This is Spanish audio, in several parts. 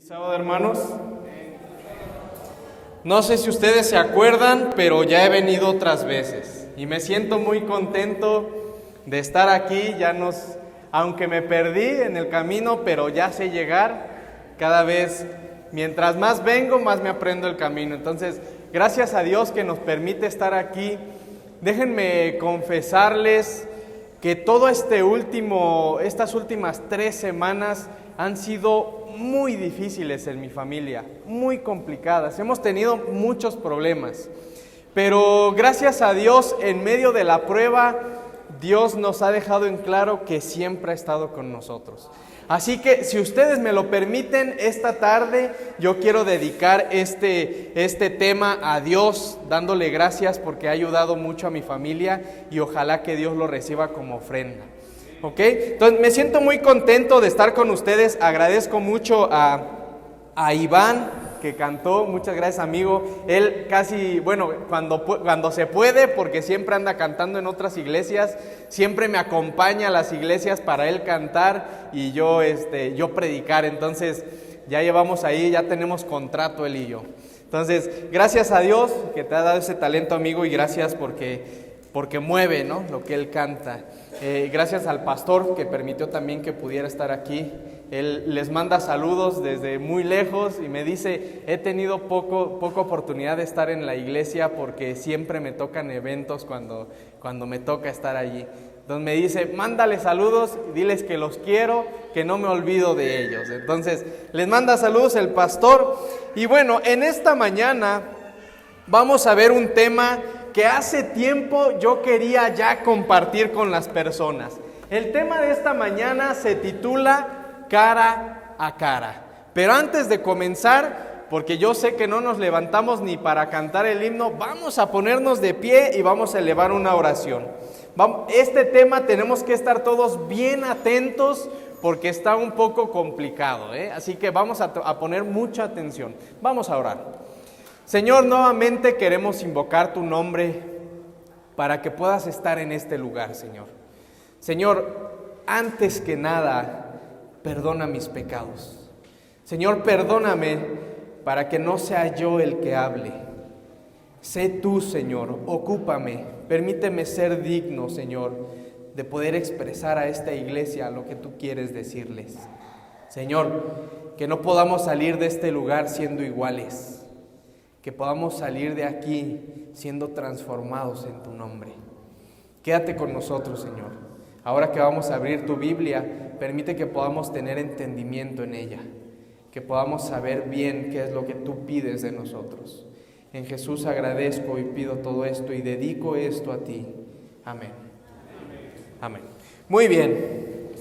Sábado, hermanos. No sé si ustedes se acuerdan, pero ya he venido otras veces y me siento muy contento de estar aquí. Aunque me perdí en el camino, pero ya sé llegar. Cada vez, mientras más vengo, más me aprendo el camino. Entonces, gracias a Dios que nos permite estar aquí. Déjenme confesarles que estas últimas 3 semanas han sido muy difíciles en mi familia, muy complicadas. Hemos tenido muchos problemas, pero gracias a Dios, en medio de la prueba, Dios nos ha dejado en claro que siempre ha estado con nosotros. Así que, si ustedes me lo permiten, esta tarde yo quiero dedicar este tema a Dios, dándole gracias porque ha ayudado mucho a mi familia y ojalá que Dios lo reciba como ofrenda. ¿Ok? Entonces me siento muy contento de estar con ustedes. Agradezco mucho a Iván que cantó. Muchas gracias, amigo. Él cuando se puede, porque siempre anda cantando en otras iglesias, siempre me acompaña a las iglesias para él cantar y yo predicar. Entonces ya ya tenemos contrato él y yo. Entonces, gracias a Dios que te ha dado ese talento, amigo, y gracias porque mueve, ¿no?, lo que él canta. Gracias al pastor que permitió también que pudiera estar aquí. Él les manda saludos desde muy lejos y me dice, he tenido poca oportunidad de estar en la iglesia porque siempre me tocan eventos cuando me toca estar allí. Entonces me dice, mándale saludos, diles que los quiero, que no me olvido de ellos. Entonces les manda saludos el pastor. Y bueno, en esta mañana vamos a ver un tema que hace tiempo yo quería ya compartir con las personas. El tema de esta mañana se titula Cara a Cara. Pero antes de comenzar, porque yo sé que no nos levantamos ni para cantar el himno, vamos a ponernos de pie y vamos a elevar una oración. Este tema tenemos que estar todos bien atentos porque está un poco complicado, Así que vamos a poner mucha atención. Vamos a orar. Señor, nuevamente queremos invocar tu nombre para que puedas estar en este lugar, Señor. Señor, antes que nada, perdona mis pecados. Señor, perdóname para que no sea yo el que hable. Sé tú, Señor, ocúpame, permíteme ser digno, Señor, de poder expresar a esta iglesia lo que tú quieres decirles. Señor, que no podamos salir de este lugar siendo iguales. Que podamos salir de aquí siendo transformados en tu nombre. Quédate con nosotros, Señor. Ahora que vamos a abrir tu Biblia, permite que podamos tener entendimiento en ella. Que podamos saber bien qué es lo que tú pides de nosotros. En Jesús agradezco y pido todo esto y dedico esto a ti. Amén. Amén. Muy bien.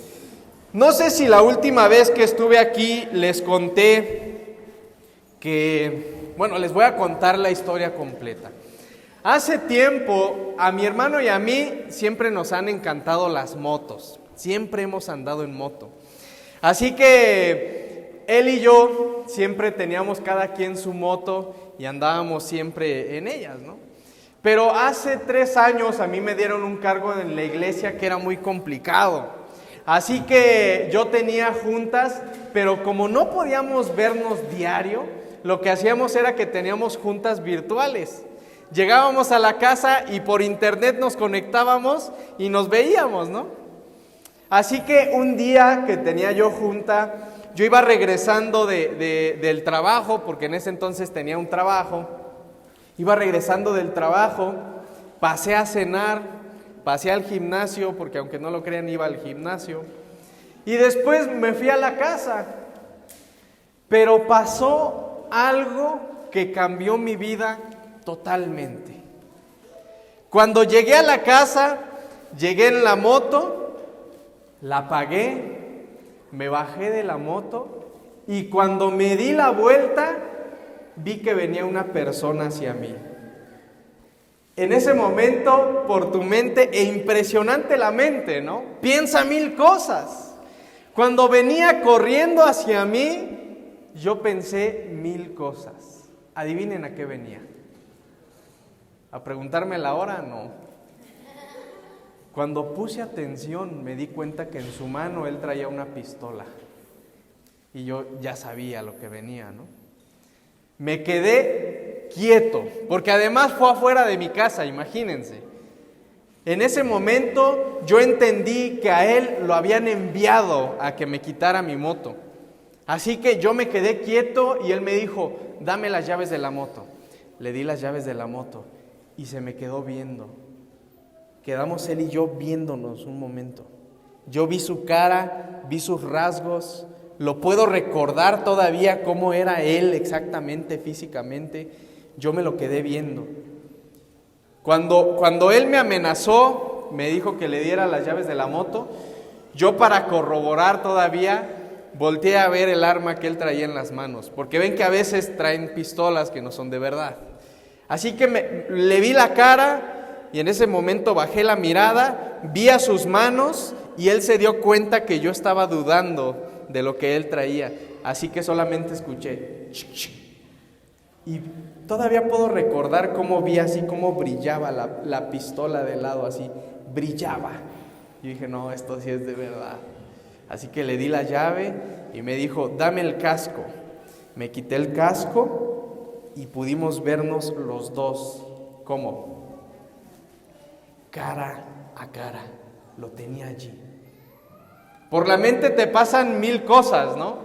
No sé si la última vez que estuve aquí les conté que... Bueno, les voy a contar la historia completa. Hace tiempo, a mi hermano y a mí siempre nos han encantado las motos. Siempre hemos andado en moto. Así que él y yo siempre teníamos cada quien su moto y andábamos siempre en ellas, ¿no? Pero hace 3 años a mí me dieron un cargo en la iglesia que era muy complicado. Así que yo tenía juntas, pero como no podíamos vernos diario, lo que hacíamos era que teníamos juntas virtuales. Llegábamos a la casa y por internet nos conectábamos y nos veíamos, ¿no? Así que un día que tenía yo junta, yo iba regresando del trabajo, porque en ese entonces tenía un trabajo. Iba regresando del trabajo, pasé a cenar, pasé al gimnasio, porque aunque no lo crean, iba al gimnasio. Y después me fui a la casa, pero pasó algo que cambió mi vida totalmente. Cuando llegué a la casa, llegué en la moto, la apagué, me bajé de la moto y cuando me di la vuelta, vi que venía una persona hacia mí. En ese momento, por tu mente, e impresionante la mente, ¿no? Piensa 1000 cosas. Cuando venía corriendo hacia mí, yo pensé 1000 cosas. Adivinen a qué venía. ¿A preguntarme la hora? No. Cuando puse atención me di cuenta que en su mano él traía una pistola. Y yo ya sabía lo que venía, ¿no? Me quedé quieto, porque además fue afuera de mi casa, imagínense. En ese momento yo entendí que a él lo habían enviado a que me quitara mi moto. Así que yo me quedé quieto y él me dijo, dame las llaves de la moto. Le di las llaves de la moto y se me quedó viendo. Quedamos él y yo viéndonos un momento. Yo vi su cara, vi sus rasgos, lo puedo recordar todavía cómo era él exactamente, físicamente. Yo me lo quedé viendo. Cuando él me amenazó, me dijo que le diera las llaves de la moto, yo para corroborar todavía, volteé a ver el arma que él traía en las manos, porque ven que a veces traen pistolas que no son de verdad. Así que le vi la cara y en ese momento bajé la mirada, vi a sus manos y él se dio cuenta que yo estaba dudando de lo que él traía. Así que solamente escuché chic, chic. Y todavía puedo recordar cómo vi así, cómo brillaba la pistola de lado así, brillaba. Y dije, no, esto sí es de verdad. Así que le di la llave y me dijo, dame el casco. Me quité el casco y pudimos vernos los dos. ¿Cómo? Cara a cara. Lo tenía allí. Por la mente te pasan 1000 cosas, ¿no?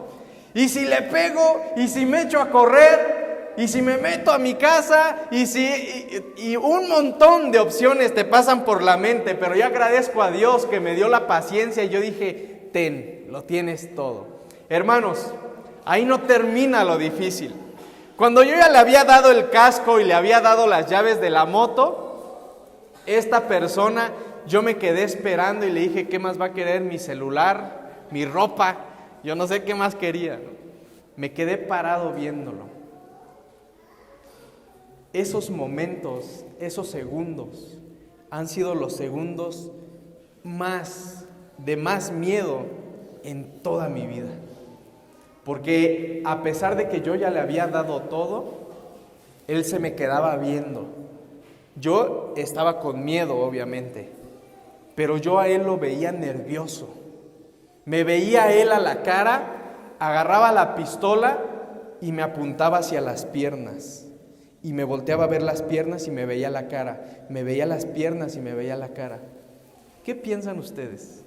Y si le pego, y si me echo a correr, y si me meto a mi casa, y un montón de opciones te pasan por la mente. Pero yo agradezco a Dios que me dio la paciencia y yo dije, ten, lo tienes todo. Hermanos, ahí no termina lo difícil. Cuando yo ya le había dado el casco y le había dado las llaves de la moto, esta persona, yo me quedé esperando y le dije, ¿qué más va a querer? Mi celular, mi ropa, yo no sé qué más quería, ¿no? Me quedé parado viéndolo. Esos momentos, esos segundos, han sido los segundos de más miedo en toda mi vida. Porque a pesar de que yo ya le había dado todo, él se me quedaba viendo. Yo estaba con miedo, obviamente, pero yo a él lo veía nervioso. Me veía a él a la cara, agarraba la pistola y me apuntaba hacia las piernas. Y me volteaba a ver las piernas y me veía la cara. Me veía las piernas y me veía la cara. ¿Qué piensan ustedes?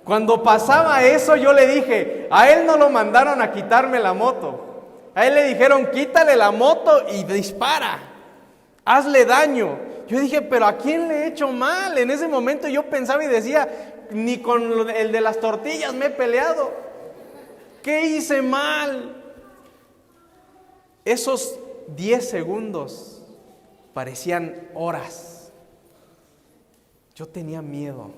Cuando pasaba eso, yo le dije, a él no lo mandaron a quitarme la moto. A él le dijeron, quítale la moto y dispara. Hazle daño. Yo dije, pero ¿a quién le he hecho mal? En ese momento yo pensaba y decía, ni con el de las tortillas me he peleado. ¿Qué hice mal? Esos 10 segundos parecían horas. Yo tenía miedo.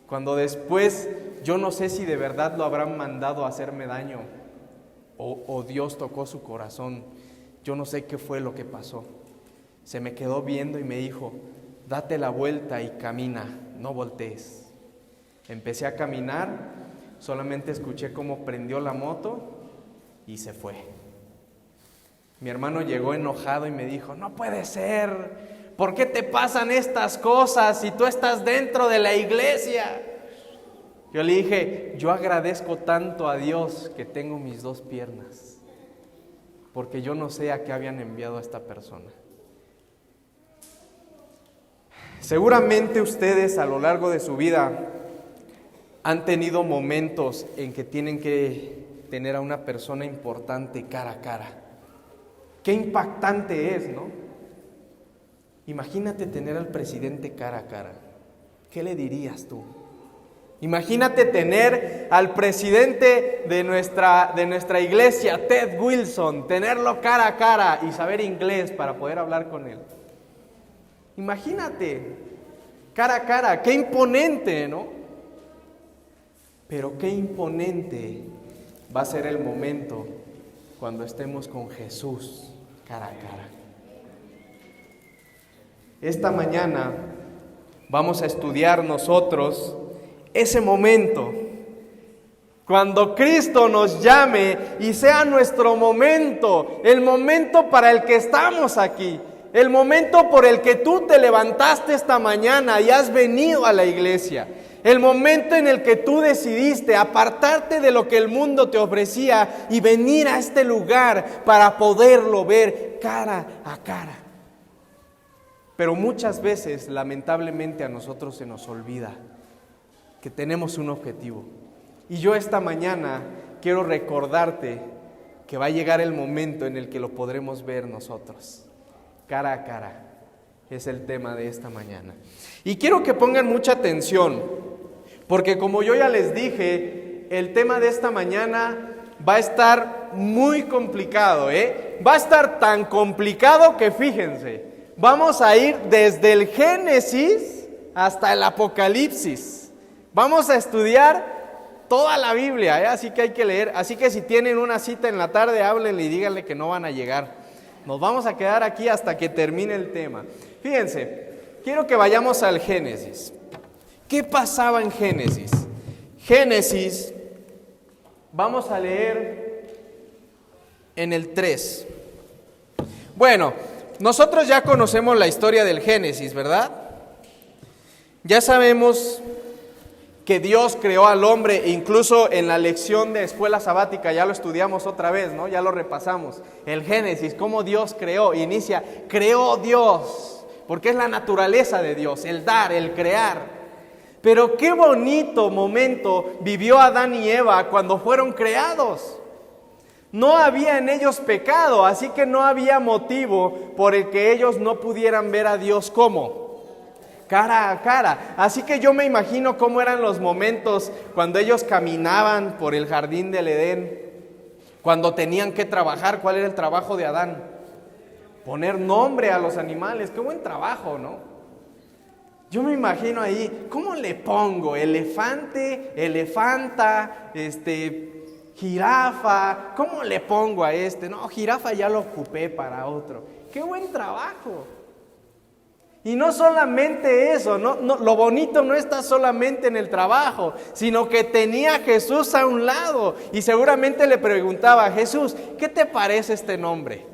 Cuando después, yo no sé si de verdad lo habrán mandado a hacerme daño o Dios tocó su corazón. Yo no sé qué fue lo que pasó. Se me quedó viendo y me dijo, date la vuelta y camina, no voltees. Empecé a caminar, solamente escuché cómo prendió la moto y se fue. Mi hermano llegó enojado y me dijo, no puede ser, ¿por qué te pasan estas cosas si tú estás dentro de la iglesia? Yo le dije, yo agradezco tanto a Dios que tengo mis 2 piernas, porque yo no sé a qué habían enviado a esta persona. Seguramente ustedes a lo largo de su vida han tenido momentos en que tienen que tener a una persona importante cara a cara. Qué impactante es, ¿no? Imagínate tener al presidente cara a cara. ¿Qué le dirías tú? Imagínate tener al presidente de nuestra iglesia, Ted Wilson, tenerlo cara a cara y saber inglés para poder hablar con él. Imagínate, cara a cara, qué imponente, ¿no? Pero qué imponente va a ser el momento cuando estemos con Jesús cara a cara. Esta mañana vamos a estudiar nosotros ese momento, cuando Cristo nos llame y sea nuestro momento, el momento para el que estamos aquí, el momento por el que tú te levantaste esta mañana y has venido a la iglesia, El momento en el que tú decidiste apartarte de lo que el mundo te ofrecía y venir a este lugar para poderlo ver cara a cara. Pero muchas veces, lamentablemente, a nosotros se nos olvida que tenemos un objetivo. Y yo esta mañana quiero recordarte que va a llegar el momento en el que lo podremos ver nosotros, cara a cara. Es el tema de esta mañana. Y quiero que pongan mucha atención, porque como yo ya les dije, el tema de esta mañana va a estar muy complicado, Va a estar tan complicado que fíjense, vamos a ir desde el Génesis hasta el Apocalipsis. Vamos a estudiar toda la Biblia, así que hay que leer. Así que si tienen una cita en la tarde, háblenle y díganle que no van a llegar. Nos vamos a quedar aquí hasta que termine el tema. Fíjense, quiero que vayamos al Génesis. ¿Qué pasaba en Génesis? Génesis, vamos a leer en el 3. Bueno, nosotros ya conocemos la historia del Génesis, ¿verdad? Ya sabemos que Dios creó al hombre, e incluso en la lección de escuela sabática ya lo estudiamos otra vez, ¿no? Ya lo repasamos. El Génesis, cómo Dios creó, inicia, creó Dios, porque es la naturaleza de Dios, el dar, el crear. Pero qué bonito momento vivió Adán y Eva cuando fueron creados. No había en ellos pecado, así que no había motivo por el que ellos no pudieran ver a Dios como cara a cara. Así que yo me imagino cómo eran los momentos cuando ellos caminaban por el jardín del Edén, cuando tenían que trabajar. ¿Cuál era el trabajo de Adán? Poner nombre a los animales. Qué buen trabajo, ¿no? Yo me imagino ahí, ¿cómo le pongo? Elefante, elefanta, jirafa. ¿Cómo le pongo a este? No, jirafa ya lo ocupé para otro. Qué buen trabajo. Y no solamente eso, no, lo bonito no está solamente en el trabajo, sino que tenía a Jesús a un lado y seguramente le preguntaba a Jesús, ¿qué te parece este nombre?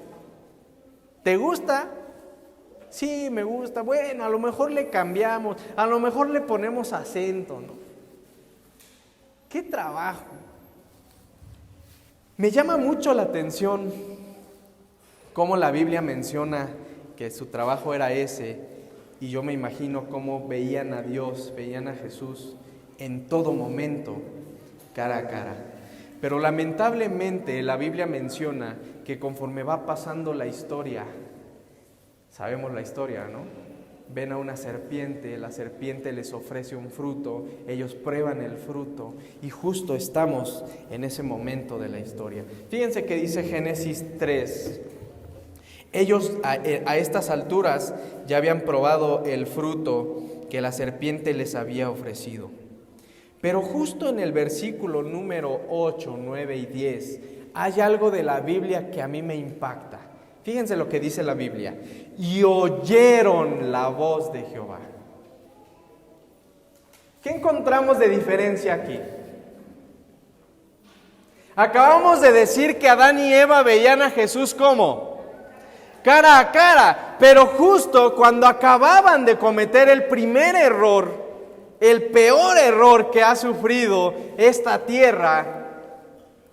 ¿Te gusta? Sí, me gusta. Bueno, a lo mejor le cambiamos, a lo mejor le ponemos acento, ¿no? ¿Qué trabajo? Me llama mucho la atención cómo la Biblia menciona que su trabajo era ese. Y yo me imagino cómo veían a Dios, veían a Jesús en todo momento, cara a cara. Pero lamentablemente la Biblia menciona que conforme va pasando la historia, sabemos la historia, ¿no? Ven a una serpiente, la serpiente les ofrece un fruto, ellos prueban el fruto y justo estamos en ese momento de la historia. Fíjense que dice Génesis 3. Ellos a estas alturas ya habían probado el fruto que la serpiente les había ofrecido. Pero justo en el versículo número 8, 9 y 10 hay algo de la Biblia que a mí me impacta. Fíjense lo que dice la Biblia. Y oyeron la voz de Jehová. ¿Qué encontramos de diferencia aquí? Acabamos de decir que Adán y Eva veían a Jesús ¿cómo? Cara a cara, pero justo cuando acababan de cometer el primer error, el peor error que ha sufrido esta tierra,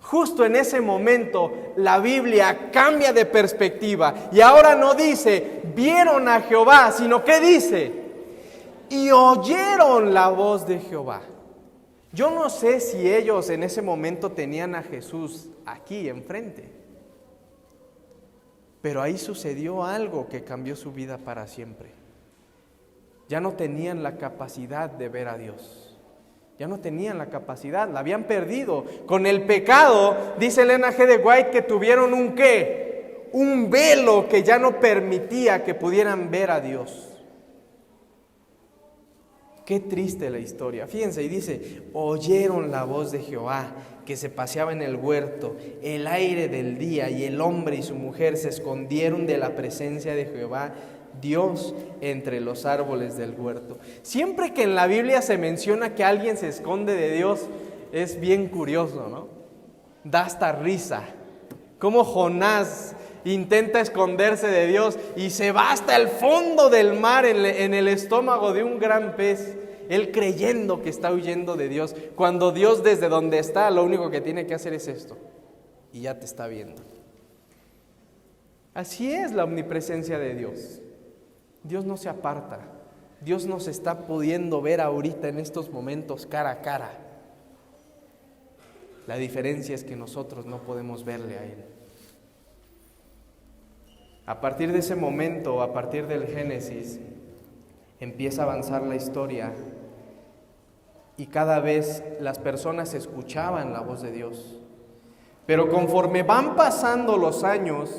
justo en ese momento la Biblia cambia de perspectiva y ahora no dice, vieron a Jehová, sino que dice, y oyeron la voz de Jehová. Yo no sé si ellos en ese momento tenían a Jesús aquí enfrente. Pero ahí sucedió algo que cambió su vida para siempre. Ya no tenían la capacidad de ver a Dios. Ya no tenían la capacidad, la habían perdido. Con el pecado, dice Elena G. de White, que tuvieron un ¿qué? Un velo que ya no permitía que pudieran ver a Dios. Qué triste la historia. Fíjense, y dice, oyeron la voz de Jehová, que se paseaba en el huerto, el aire del día, y el hombre y su mujer se escondieron de la presencia de Jehová, Dios, entre los árboles del huerto. Siempre que en la Biblia se menciona que alguien se esconde de Dios, es bien curioso, ¿no? Da hasta risa. Como Jonás intenta esconderse de Dios y se va hasta el fondo del mar en el estómago de un gran pez. él creyendo que está huyendo de Dios, cuando Dios desde donde está lo único que tiene que hacer es esto, y ya te está viendo. Así es la omnipresencia de Dios. Dios no se aparta, Dios nos está pudiendo ver ahorita en estos momentos cara a cara. La diferencia es que nosotros no podemos verle a Él. A partir de ese momento, a partir del Génesis, empieza a avanzar la historia y cada vez las personas escuchaban la voz de Dios. Pero conforme van pasando los años,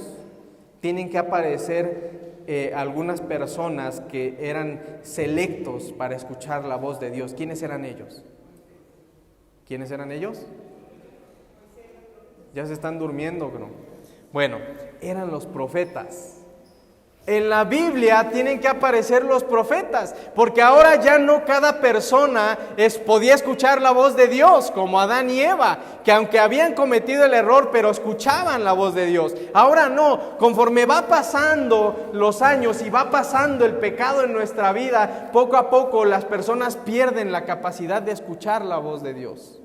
tienen que aparecer algunas personas que eran selectos para escuchar la voz de Dios. ¿Quiénes eran ellos? ¿Quiénes eran ellos? ¿Ya se están durmiendo, no? Bueno, eran los profetas. En la Biblia tienen que aparecer los profetas, porque ahora ya no cada persona podía escuchar la voz de Dios, como Adán y Eva, que aunque habían cometido el error, pero escuchaban la voz de Dios. Ahora no, conforme va pasando los años y va pasando el pecado en nuestra vida, poco a poco las personas pierden la capacidad de escuchar la voz de Dios.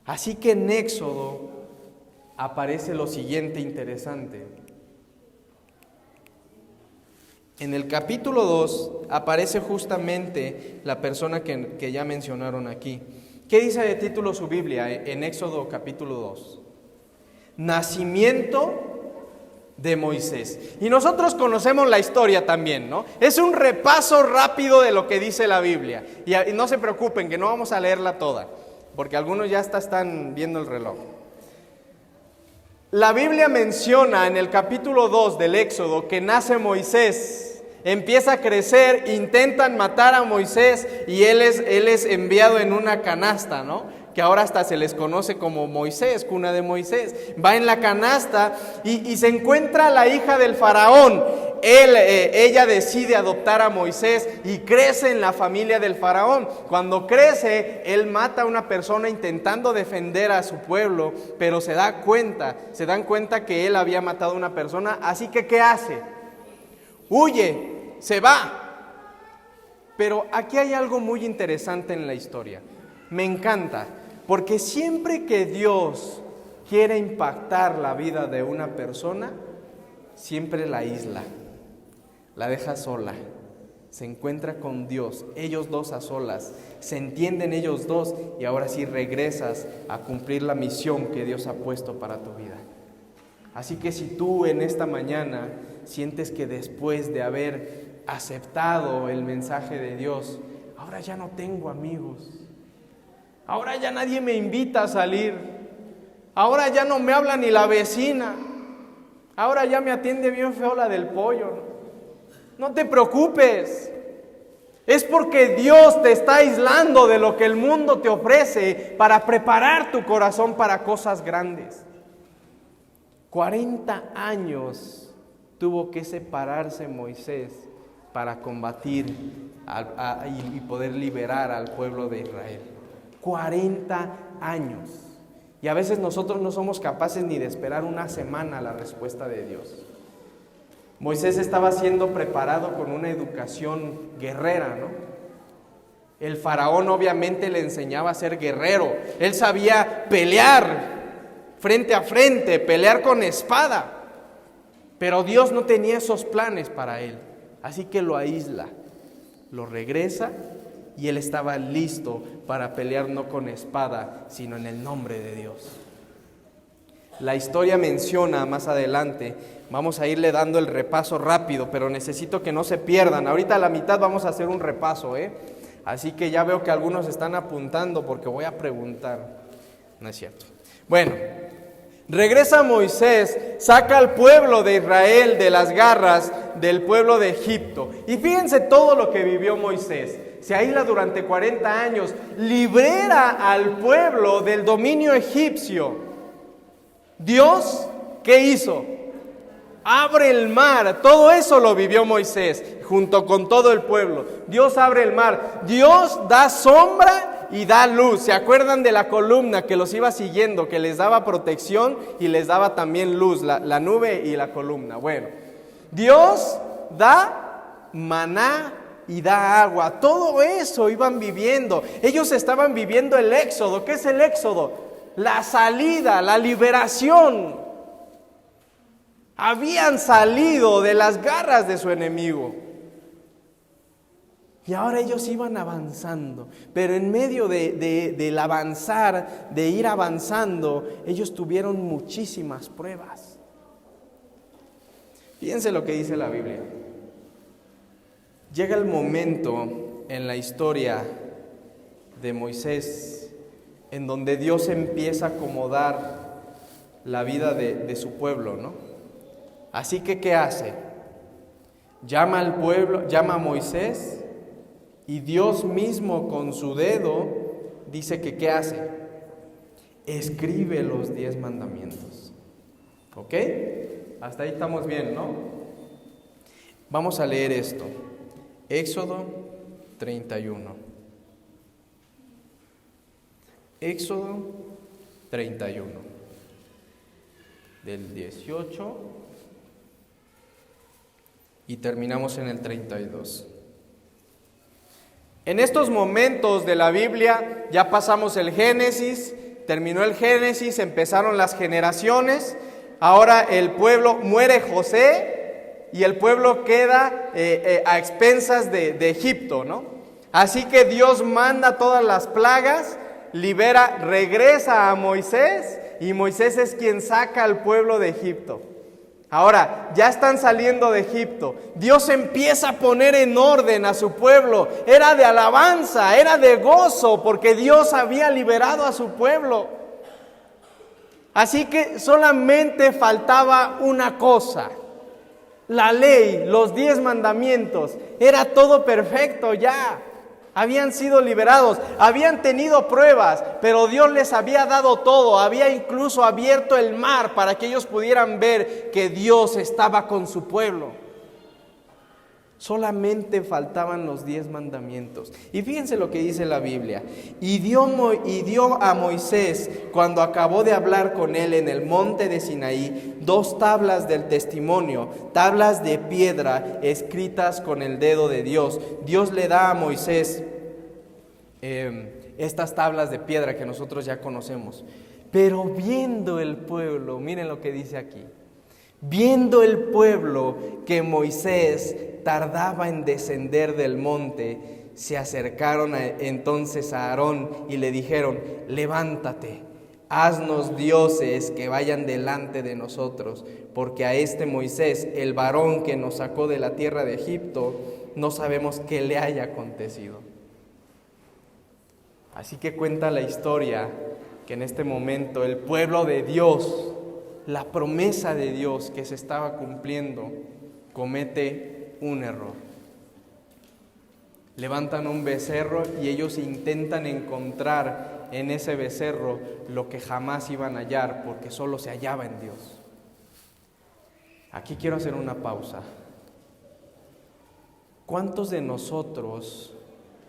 Así que en Éxodo aparece lo siguiente interesante. En el capítulo 2 aparece justamente la persona que ya mencionaron aquí. ¿Qué dice de título su Biblia en Éxodo capítulo 2? Nacimiento de Moisés. Y nosotros conocemos la historia también, ¿no? Es un repaso rápido de lo que dice la Biblia. Y no se preocupen que no vamos a leerla toda, porque algunos ya están viendo el reloj. La Biblia menciona en el capítulo 2 del Éxodo que nace Moisés, empieza a crecer, intentan matar a Moisés y él es enviado en una canasta, ¿no? Que ahora hasta se les conoce como Moisés, cuna de Moisés. Va en la canasta y se encuentra la hija del faraón. Ella decide adoptar a Moisés y crece en la familia del faraón. Cuando crece, él mata a una persona intentando defender a su pueblo, pero se dan cuenta que él había matado a una persona, así que ¿qué hace? Huye, se va. Pero aquí hay algo muy interesante en la historia. Me encanta, porque siempre que Dios quiere impactar la vida de una persona, siempre la aísla. La deja sola, se encuentra con Dios, ellos dos a solas, se entienden ellos dos y ahora sí regresas a cumplir la misión que Dios ha puesto para tu vida. Así que si tú en esta mañana sientes que después de haber aceptado el mensaje de Dios, ahora ya no tengo amigos, ahora ya nadie me invita a salir, ahora ya no me habla ni la vecina, ahora ya me atiende bien feo la del pollo, ¿no? No te preocupes, es porque Dios te está aislando de lo que el mundo te ofrece para preparar tu corazón para cosas grandes. 40 años tuvo que separarse Moisés para combatir y poder liberar al pueblo de Israel. 40 años. Y a veces nosotros no somos capaces ni de esperar una semana la respuesta de Dios. Moisés estaba siendo preparado con una educación guerrera, ¿no? El faraón obviamente le enseñaba a ser guerrero. Él sabía pelear frente a frente, pelear con espada. Pero Dios no tenía esos planes para él. Así que lo aísla, lo regresa y él estaba listo para pelear no con espada, sino en el nombre de Dios. La historia menciona más adelante, vamos a irle dando el repaso rápido, pero necesito que no se pierdan. Ahorita a la mitad vamos a hacer un repaso, Así que ya veo que algunos están apuntando porque voy a preguntar. No es cierto. Bueno, regresa Moisés, saca al pueblo de Israel de las garras del pueblo de Egipto. Y fíjense todo lo que vivió Moisés. Se aísla durante 40 años, libera al pueblo del dominio egipcio. Dios, ¿qué hizo? Abre el mar. Todo eso lo vivió Moisés junto con todo el pueblo. Dios abre el mar. Dios da sombra y da luz. ¿Se acuerdan de la columna que los iba siguiendo, que les daba protección y les daba también luz, la nube y la columna? Bueno, Dios da maná y da agua. Todo eso iban viviendo. Ellos estaban viviendo el éxodo. ¿Qué es el éxodo? La salida, la liberación. Habían salido de las garras de su enemigo. Y ahora ellos iban avanzando, pero en medio del avanzar, de ir avanzando, ellos tuvieron muchísimas pruebas. Fíjense lo que dice la Biblia. Llega el momento en la historia de Moisés, en donde Dios empieza a acomodar la vida de su pueblo, ¿no? Así que, ¿qué hace? Llama al pueblo, llama a Moisés, y Dios mismo con su dedo dice que ¿qué hace? Escribe los 10 mandamientos. ¿Ok? Hasta ahí estamos bien, ¿no? Vamos a leer esto. Éxodo 31. Éxodo 31. Del 18 y terminamos en el 32. En estos momentos de la Biblia ya pasamos el Génesis, terminó el Génesis, empezaron las generaciones, ahora el pueblo, muere José y el pueblo queda a expensas de Egipto, ¿no? Así que Dios manda todas las plagas, libera, regresa a Moisés y Moisés es quien saca al pueblo de Egipto. Ahora, ya están saliendo de Egipto. Dios empieza a poner en orden a su pueblo. Era de alabanza, era de gozo, porque Dios había liberado a su pueblo. Así que solamente faltaba una cosa. La ley, los 10 mandamientos. Era todo perfecto ya. Habían sido liberados, habían tenido pruebas, pero Dios les había dado todo, había incluso abierto el mar para que ellos pudieran ver que Dios estaba con su pueblo. Solamente faltaban los 10 mandamientos. Y fíjense lo que dice la Biblia. Y dio a Moisés, cuando acabó de hablar con él en el monte de Sinaí, 2 tablas del testimonio, tablas de piedra escritas con el dedo de Dios. Dios le da a Moisés estas tablas de piedra que nosotros ya conocemos. Pero viendo el pueblo, miren lo que dice aquí. Viendo el pueblo que Moisés tardaba en descender del monte, se acercaron entonces a Aarón y le dijeron: levántate, haznos dioses que vayan delante de nosotros, porque a este Moisés, el varón que nos sacó de la tierra de Egipto, no sabemos qué le haya acontecido. Así que cuenta la historia que en este momento el pueblo de Dios, la promesa de Dios que se estaba cumpliendo, comete un error. Levantan un becerro y ellos intentan encontrar en ese becerro lo que jamás iban a hallar, porque solo se hallaba en Dios. Aquí quiero hacer una pausa. ¿Cuántos de nosotros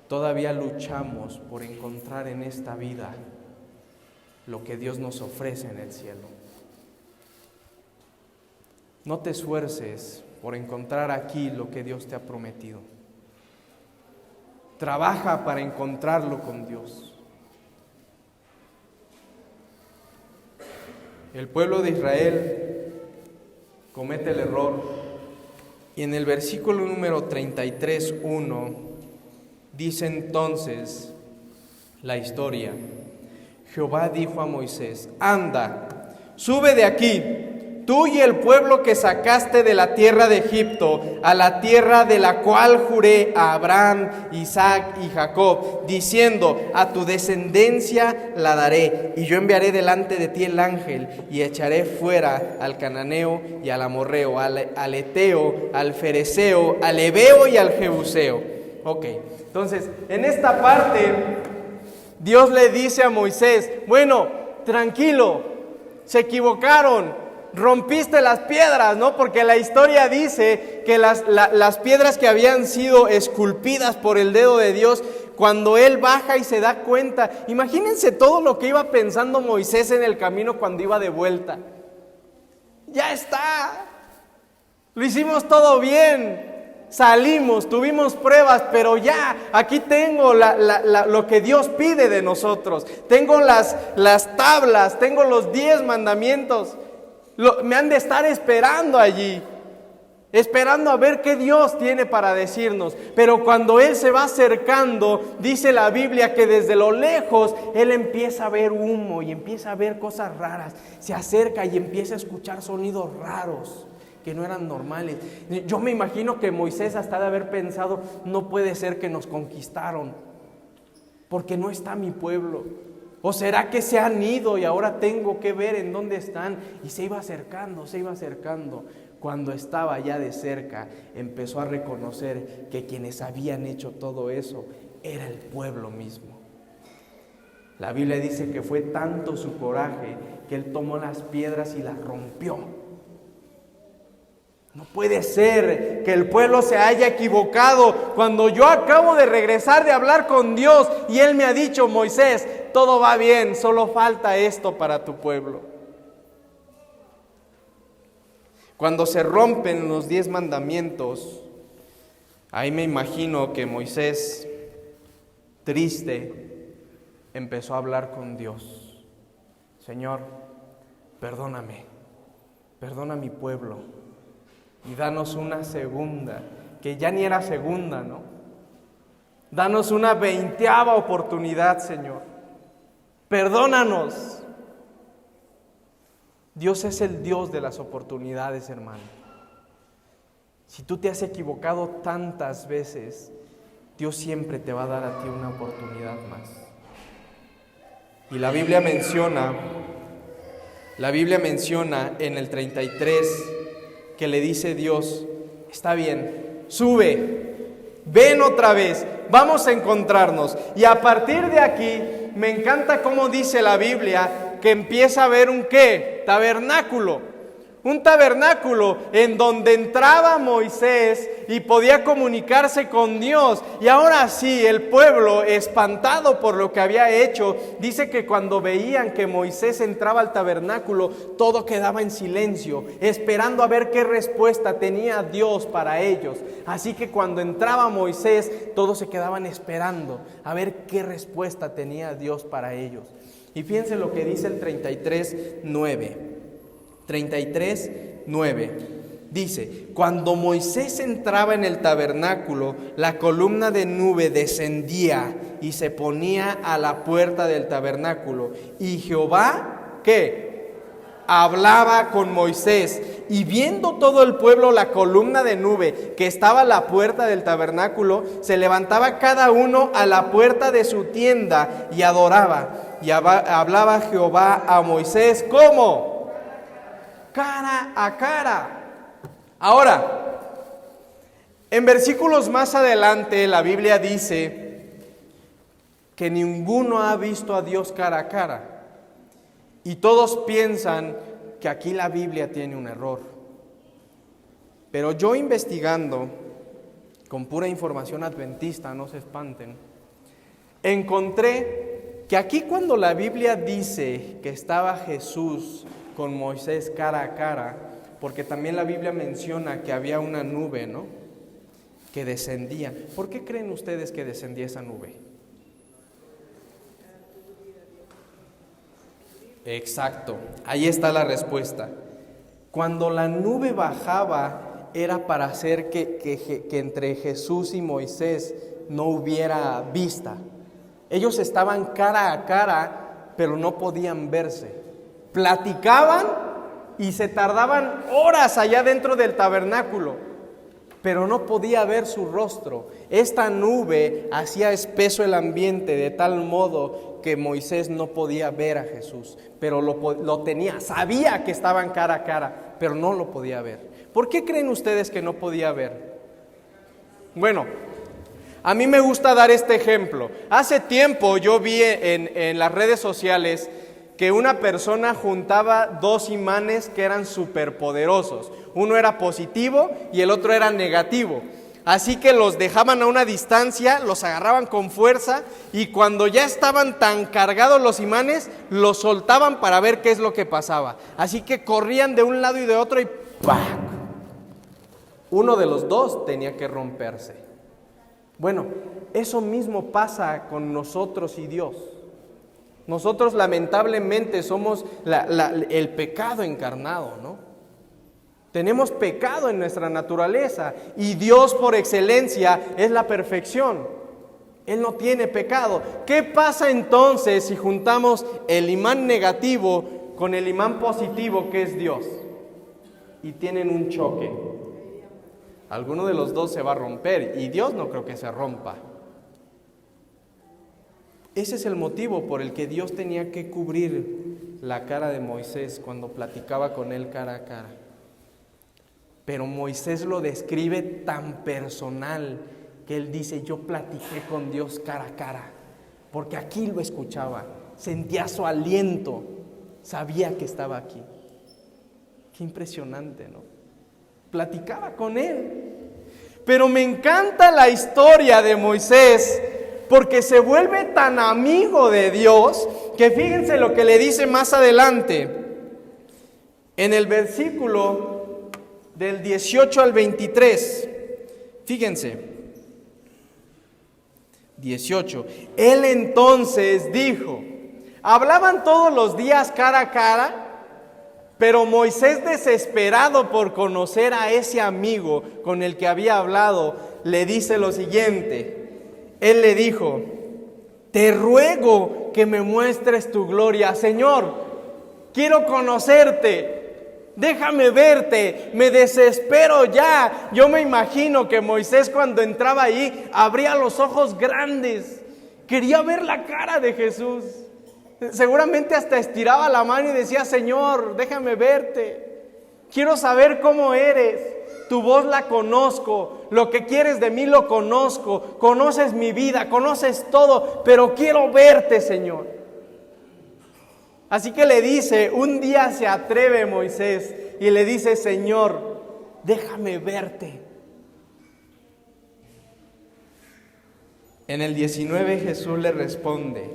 todavía luchamos por encontrar en esta vida lo que Dios nos ofrece en el cielo? No te esfuerces por encontrar aquí lo que Dios te ha prometido. Trabaja para encontrarlo con Dios. El pueblo de Israel comete el error y en el versículo número 33:1 dice entonces la historia: Jehová dijo a Moisés: anda, sube de aquí, tú y el pueblo que sacaste de la tierra de Egipto, a la tierra de la cual juré a Abraham, Isaac y Jacob, diciendo: a tu descendencia la daré, y yo enviaré delante de ti el ángel, y echaré fuera al cananeo y al amorreo, al eteo, al fereceo, al heveo y al jebuseo. Ok, entonces, en esta parte, Dios le dice a Moisés: bueno, tranquilo, se equivocaron, rompiste las piedras, ¿no? Porque la historia dice que las piedras que habían sido esculpidas por el dedo de Dios, cuando él baja y se da cuenta, imagínense todo lo que iba pensando Moisés en el camino cuando iba de vuelta. Ya está, lo hicimos todo bien, Salimos, tuvimos pruebas, pero ya, aquí tengo lo que Dios pide de nosotros. Tengo las tablas, tengo los 10 mandamientos. Me han de estar esperando allí, esperando a ver qué Dios tiene para decirnos. Pero cuando Él se va acercando, dice la Biblia que desde lo lejos Él empieza a ver humo y empieza a ver cosas raras. Se acerca y empieza a escuchar sonidos raros que no eran normales. Yo me imagino que Moisés hasta de haber pensado, no puede ser que nos conquistaron, porque no está mi pueblo. ¿O será que se han ido y ahora tengo que ver en dónde están? Y se iba acercando, se iba acercando. Cuando estaba ya de cerca, empezó a reconocer que quienes habían hecho todo eso era el pueblo mismo. La Biblia dice que fue tanto su coraje que él tomó las piedras y las rompió. No puede ser que el pueblo se haya equivocado cuando yo acabo de regresar de hablar con Dios y Él me ha dicho: Moisés, todo va bien, solo falta esto para tu pueblo. Cuando se rompen los 10 mandamientos, ahí me imagino que Moisés, triste, empezó a hablar con Dios. Señor, perdóname, perdona a mi pueblo. Y danos una segunda, que ya ni era segunda, ¿no? Danos una 20ª oportunidad, Señor. Perdónanos. Dios es el Dios de las oportunidades, hermano. Si tú te has equivocado tantas veces, Dios siempre te va a dar a ti una oportunidad más. Y la Biblia menciona en el 33 que le dice Dios: está bien, sube, ven otra vez, vamos a encontrarnos. Y a partir de aquí, me encanta cómo dice la Biblia que empieza a haber un ¿qué? Tabernáculo. Un tabernáculo en donde entraba Moisés y podía comunicarse con Dios. Y ahora sí, el pueblo, espantado por lo que había hecho, dice que cuando veían que Moisés entraba al tabernáculo, todo quedaba en silencio, esperando a ver qué respuesta tenía Dios para ellos. Así que cuando entraba Moisés, todos se quedaban esperando a ver qué respuesta tenía Dios para ellos. Y fíjense lo que dice el 33:9. 33:9 dice: cuando Moisés entraba en el tabernáculo, la columna de nube descendía y se ponía a la puerta del tabernáculo. Y Jehová, ¿qué? Hablaba con Moisés. Y viendo todo el pueblo la columna de nube que estaba a la puerta del tabernáculo, se levantaba cada uno a la puerta de su tienda y adoraba. Y hablaba Jehová a Moisés, ¿cómo? Cara a cara. Ahora, en versículos más adelante la Biblia dice que ninguno ha visto a Dios cara a cara. Y todos piensan que aquí la Biblia tiene un error. Pero yo investigando, con pura información adventista, no se espanten, encontré que aquí cuando la Biblia dice que estaba Jesús con Moisés cara a cara, porque también la Biblia menciona que había una nube, ¿no?, que descendía. ¿Por qué creen ustedes que descendía esa nube? Exacto, ahí está la respuesta. Cuando la nube bajaba era para hacer que entre Jesús y Moisés no hubiera vista. Ellos estaban cara a cara, pero no podían verse. Platicaban y se tardaban horas allá dentro del tabernáculo, pero no podía ver su rostro. Esta nube hacía espeso el ambiente de tal modo que Moisés no podía ver a Jesús, pero lo tenía, sabía que estaban cara a cara, pero no lo podía ver. ¿Por qué creen ustedes que no podía ver? Bueno, a mí me gusta dar este ejemplo. Hace tiempo yo vi en las redes sociales que una persona juntaba 2 imanes que eran superpoderosos. Uno era positivo y el otro era negativo. Así que los dejaban a una distancia, los agarraban con fuerza y cuando ya estaban tan cargados los imanes, los soltaban para ver qué es lo que pasaba. Así que corrían de un lado y de otro y ¡pac! uno de los dos tenía que romperse. Bueno, eso mismo pasa con nosotros y Dios. Nosotros lamentablemente somos el pecado encarnado, ¿no? Tenemos pecado en nuestra naturaleza y Dios por excelencia es la perfección. Él no tiene pecado. ¿Qué pasa entonces si juntamos el imán negativo con el imán positivo que es Dios? Y tienen un choque. Alguno de los dos se va a romper y Dios no creo que se rompa. Ese es el motivo por el que Dios tenía que cubrir la cara de Moisés cuando platicaba con él cara a cara. Pero Moisés lo describe tan personal que él dice, yo platiqué con Dios cara a cara, porque aquí lo escuchaba, sentía su aliento, sabía que estaba aquí. Qué impresionante, ¿no? Platicaba con él. Pero me encanta la historia de Moisés, porque se vuelve tan amigo de Dios, que fíjense lo que le dice más adelante, en el versículo del 18 al 23, fíjense, 18, él entonces dijo, hablaban todos los días cara a cara, pero Moisés, desesperado por conocer a ese amigo con el que había hablado, le dice lo siguiente, él le dijo, te ruego que me muestres tu gloria, Señor, quiero conocerte. Déjame verte, me desespero ya. Yo me imagino que Moisés cuando entraba ahí abría los ojos grandes. Quería ver la cara de Jesús. Seguramente hasta estiraba la mano y decía, Señor, déjame verte. Quiero saber cómo eres. Tu voz la conozco. Lo que quieres de mí lo conozco. Conoces mi vida, conoces todo, pero quiero verte, Señor. Así que le dice, un día se atreve Moisés y le dice, Señor, déjame verte. En el 19 Jesús le responde,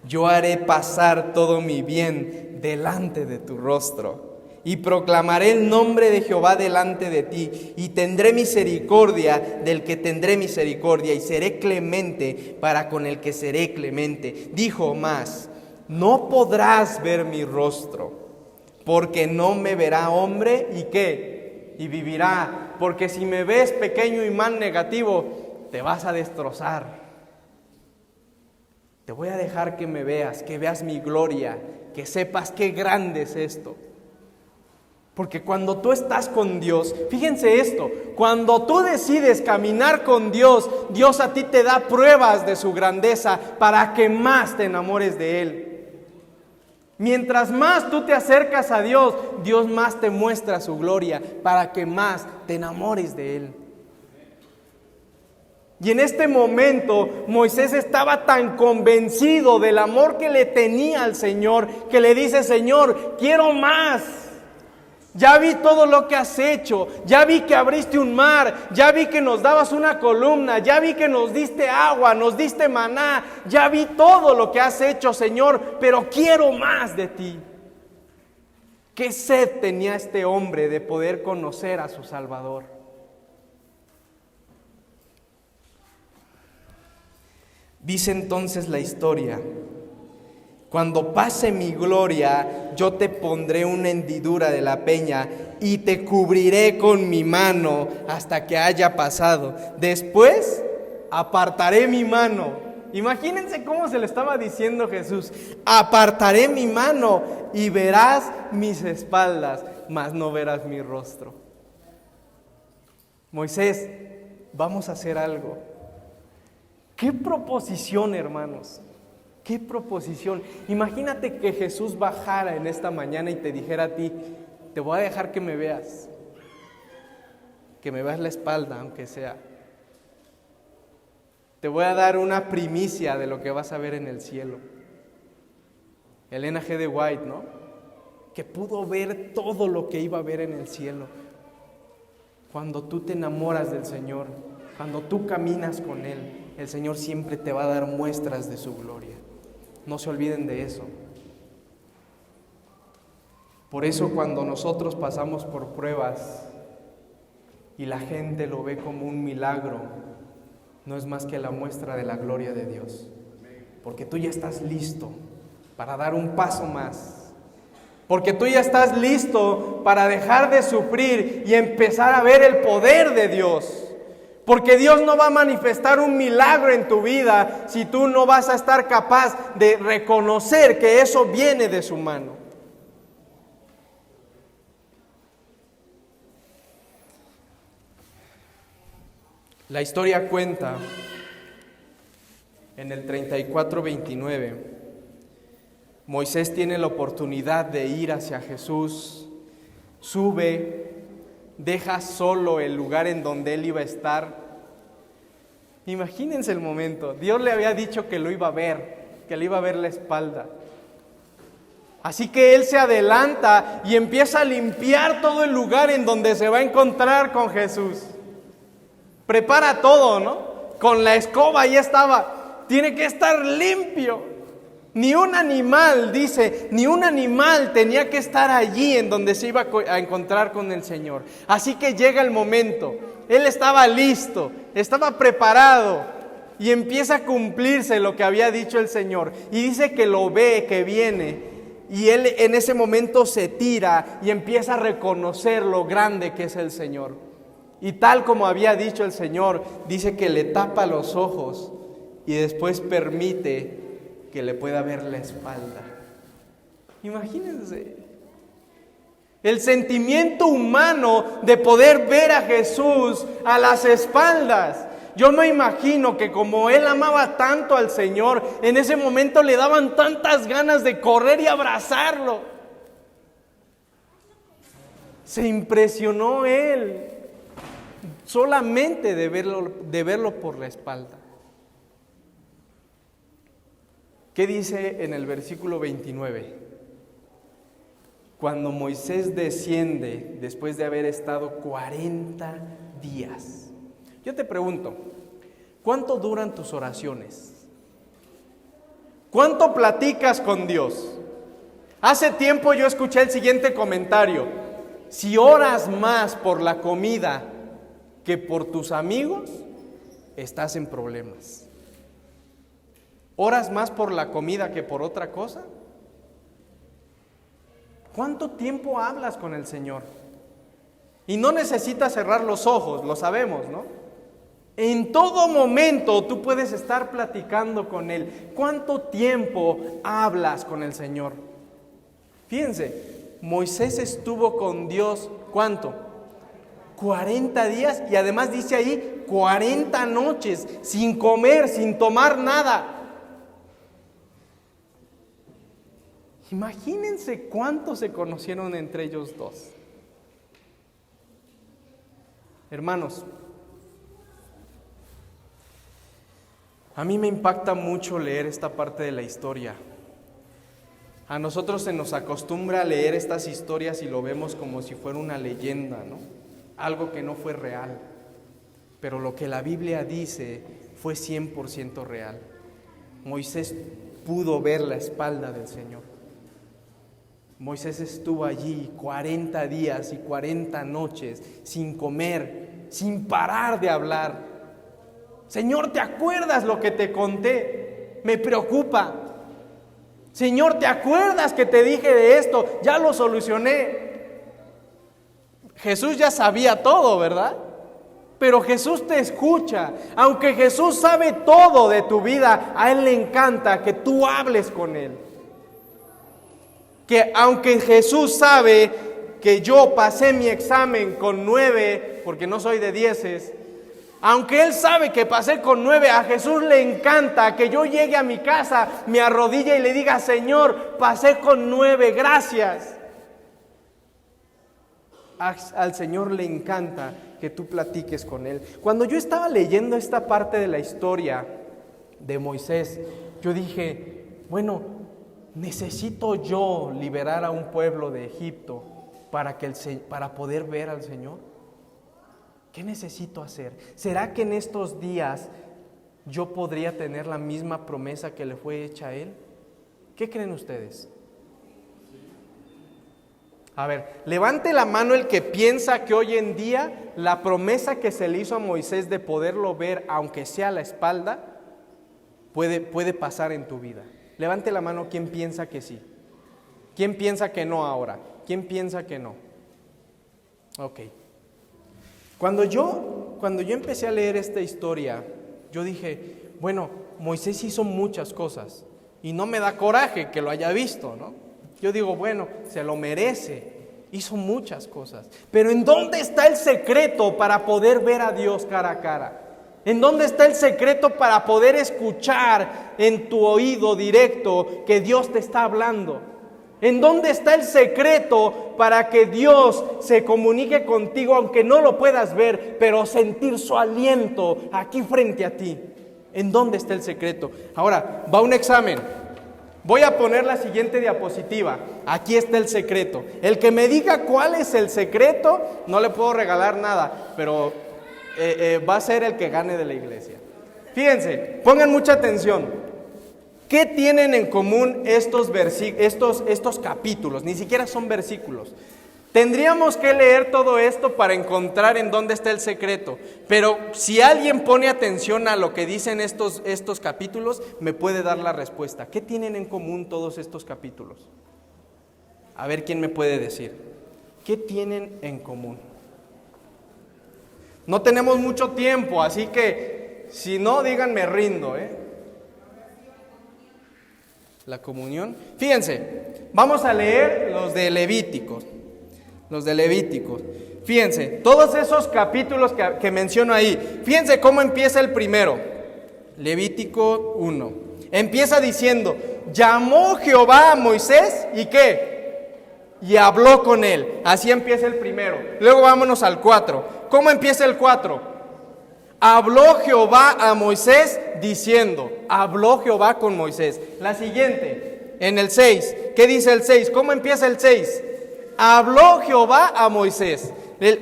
yo haré pasar todo mi bien delante de tu rostro y proclamaré el nombre de Jehová delante de ti y tendré misericordia del que tendré misericordia y seré clemente para con el que seré clemente. Dijo más, no podrás ver mi rostro, porque no me verá hombre y ¿qué? Y vivirá, porque si me ves pequeño y mal negativo, te vas a destrozar. Te voy a dejar que me veas, que veas mi gloria, que sepas qué grande es esto. Porque cuando tú estás con Dios, fíjense esto, cuando tú decides caminar con Dios, Dios a ti te da pruebas de su grandeza para que más te enamores de Él. Mientras más tú te acercas a Dios, Dios más te muestra su gloria para que más te enamores de Él. Y en este momento Moisés estaba tan convencido del amor que le tenía al Señor, que le dice, Señor, quiero más. Ya vi todo lo que has hecho, ya vi que abriste un mar, ya vi que nos dabas una columna, ya vi que nos diste agua, nos diste maná, ya vi todo lo que has hecho, Señor, pero quiero más de ti. ¿Qué sed tenía este hombre de poder conocer a su Salvador? Dice entonces la historia, cuando pase mi gloria, yo te pondré una hendidura de la peña y te cubriré con mi mano hasta que haya pasado. Después apartaré mi mano. Imagínense cómo se le estaba diciendo Jesús. Apartaré mi mano y verás mis espaldas, mas no verás mi rostro. Moisés, vamos a hacer algo. ¡Qué proposición, hermanos! ¡Qué proposición! Imagínate que Jesús bajara en esta mañana y te dijera a ti, te voy a dejar que me veas la espalda, aunque sea. Te voy a dar una primicia de lo que vas a ver en el cielo. Elena G. de White, ¿no? Que pudo ver todo lo que iba a ver en el cielo. Cuando tú te enamoras del Señor, cuando tú caminas con Él, el Señor siempre te va a dar muestras de su gloria. No se olviden de eso. Por eso cuando nosotros pasamos por pruebas y la gente lo ve como un milagro, no es más que la muestra de la gloria de Dios. Porque tú ya estás listo para dar un paso más. Porque tú ya estás listo para dejar de sufrir y empezar a ver el poder de Dios. Porque Dios no va a manifestar un milagro en tu vida si tú no vas a estar capaz de reconocer que eso viene de su mano. La historia cuenta en el 34:29, Moisés tiene la oportunidad de ir hacia Jesús, sube, deja solo el lugar en donde él iba a estar. Imagínense el momento, Dios le había dicho que lo iba a ver, que le iba a ver la espalda. Así que él se adelanta y empieza a limpiar todo el lugar en donde se va a encontrar con Jesús. Prepara todo, ¿no? Con la escoba ya estaba, tiene que estar limpio. Ni un animal, dice, ni un animal tenía que estar allí en donde se iba a encontrar con el Señor. Así que llega el momento, él estaba listo, estaba preparado y empieza a cumplirse lo que había dicho el Señor. Y dice que lo ve, que viene, y él en ese momento se tira y empieza a reconocer lo grande que es el Señor. Y tal como había dicho el Señor, dice que le tapa los ojos y después permite que le pueda ver la espalda. Imagínense el sentimiento humano de poder ver a Jesús a las espaldas. Yo me imagino que como él amaba tanto al Señor, en ese momento le daban tantas ganas de correr y abrazarlo. Se impresionó él solamente de verlo por la espalda. ¿Qué dice en el versículo 29? Cuando Moisés desciende después de haber estado 40 días. Yo te pregunto, ¿cuánto duran tus oraciones? ¿Cuánto platicas con Dios? Hace tiempo yo escuché el siguiente comentario: si oras más por la comida que por tus amigos, estás en problemas. ¿Oras más por la comida que por otra cosa? ¿Cuánto tiempo hablas con el Señor? Y no necesitas cerrar los ojos, lo sabemos, ¿no? En todo momento tú puedes estar platicando con Él. ¿Cuánto tiempo hablas con el Señor? Fíjense, Moisés estuvo con Dios, ¿cuánto? 40 días, y además dice ahí 40 noches, sin comer, sin tomar nada. Imagínense cuánto se conocieron entre ellos dos. Hermanos, a mí me impacta mucho leer esta parte de la historia. A nosotros se nos acostumbra a leer estas historias y lo vemos como si fuera una leyenda, ¿no? Algo que no fue real. Pero lo que la Biblia dice fue 100% real. Moisés pudo ver la espalda del Señor. Moisés estuvo allí 40 días y 40 noches sin comer, sin parar de hablar. Señor, ¿te acuerdas lo que te conté? Me preocupa. Señor, ¿te acuerdas que te dije de esto? Ya lo solucioné. Jesús ya sabía todo, ¿verdad? Pero Jesús te escucha. Aunque Jesús sabe todo de tu vida, a Él le encanta que tú hables con Él. Que aunque Jesús sabe que yo pasé mi examen con 9, porque no soy de 10, aunque Él sabe que pasé con 9, a Jesús le encanta que yo llegue a mi casa, me arrodille y le diga: Señor, pasé con 9, gracias. Al Señor le encanta que tú platiques con Él. Cuando yo estaba leyendo esta parte de la historia de Moisés, yo dije, bueno, ¿necesito yo liberar a un pueblo de Egipto para poder ver al Señor? ¿Qué necesito hacer? ¿Será que en estos días yo podría tener la misma promesa que le fue hecha a Él? ¿Qué creen ustedes? A ver, levante la mano el que piensa que hoy en día la promesa que se le hizo a Moisés de poderlo ver, aunque sea a la espalda, puede pasar en tu vida. Levante la mano quien piensa que sí. ¿Quién piensa que no ahora? ¿Quién piensa que no? Ok. Cuando yo empecé a leer esta historia, yo dije, bueno, Moisés hizo muchas cosas y no me da coraje que lo haya visto, ¿no? Yo digo, bueno, se lo merece, hizo muchas cosas. Pero ¿en dónde está el secreto para poder ver a Dios cara a cara? ¿En dónde está el secreto para poder escuchar en tu oído directo que Dios te está hablando? ¿En dónde está el secreto para que Dios se comunique contigo aunque no lo puedas ver, pero sentir su aliento aquí frente a ti? ¿En dónde está el secreto? Ahora, va un examen. Voy a poner la siguiente diapositiva. Aquí está el secreto. El que me diga cuál es el secreto, no le puedo regalar nada, pero va a ser el que gane de la iglesia. Fíjense, pongan mucha atención. ¿Qué tienen en común estos capítulos? Ni siquiera son versículos. Tendríamos que leer todo esto para encontrar en dónde está el secreto. Pero si alguien pone atención a lo que dicen estos capítulos, me puede dar la respuesta. ¿Qué tienen en común todos estos capítulos? A ver quién me puede decir. ¿Qué tienen en común? No tenemos mucho tiempo, así que si no, díganme rindo, La comunión. Fíjense, vamos a leer los de Levíticos. Fíjense, todos esos capítulos que menciono ahí. Fíjense cómo empieza el primero. Levítico 1. Empieza diciendo, llamó Jehová a Moisés, ¿y qué? Y habló con él. Así empieza el primero. Luego vámonos al 4. ¿Cómo empieza el 4? Habló Jehová a Moisés diciendo, habló Jehová con Moisés. La siguiente, en el 6, ¿qué dice el 6? ¿Cómo empieza el 6? Habló Jehová a Moisés.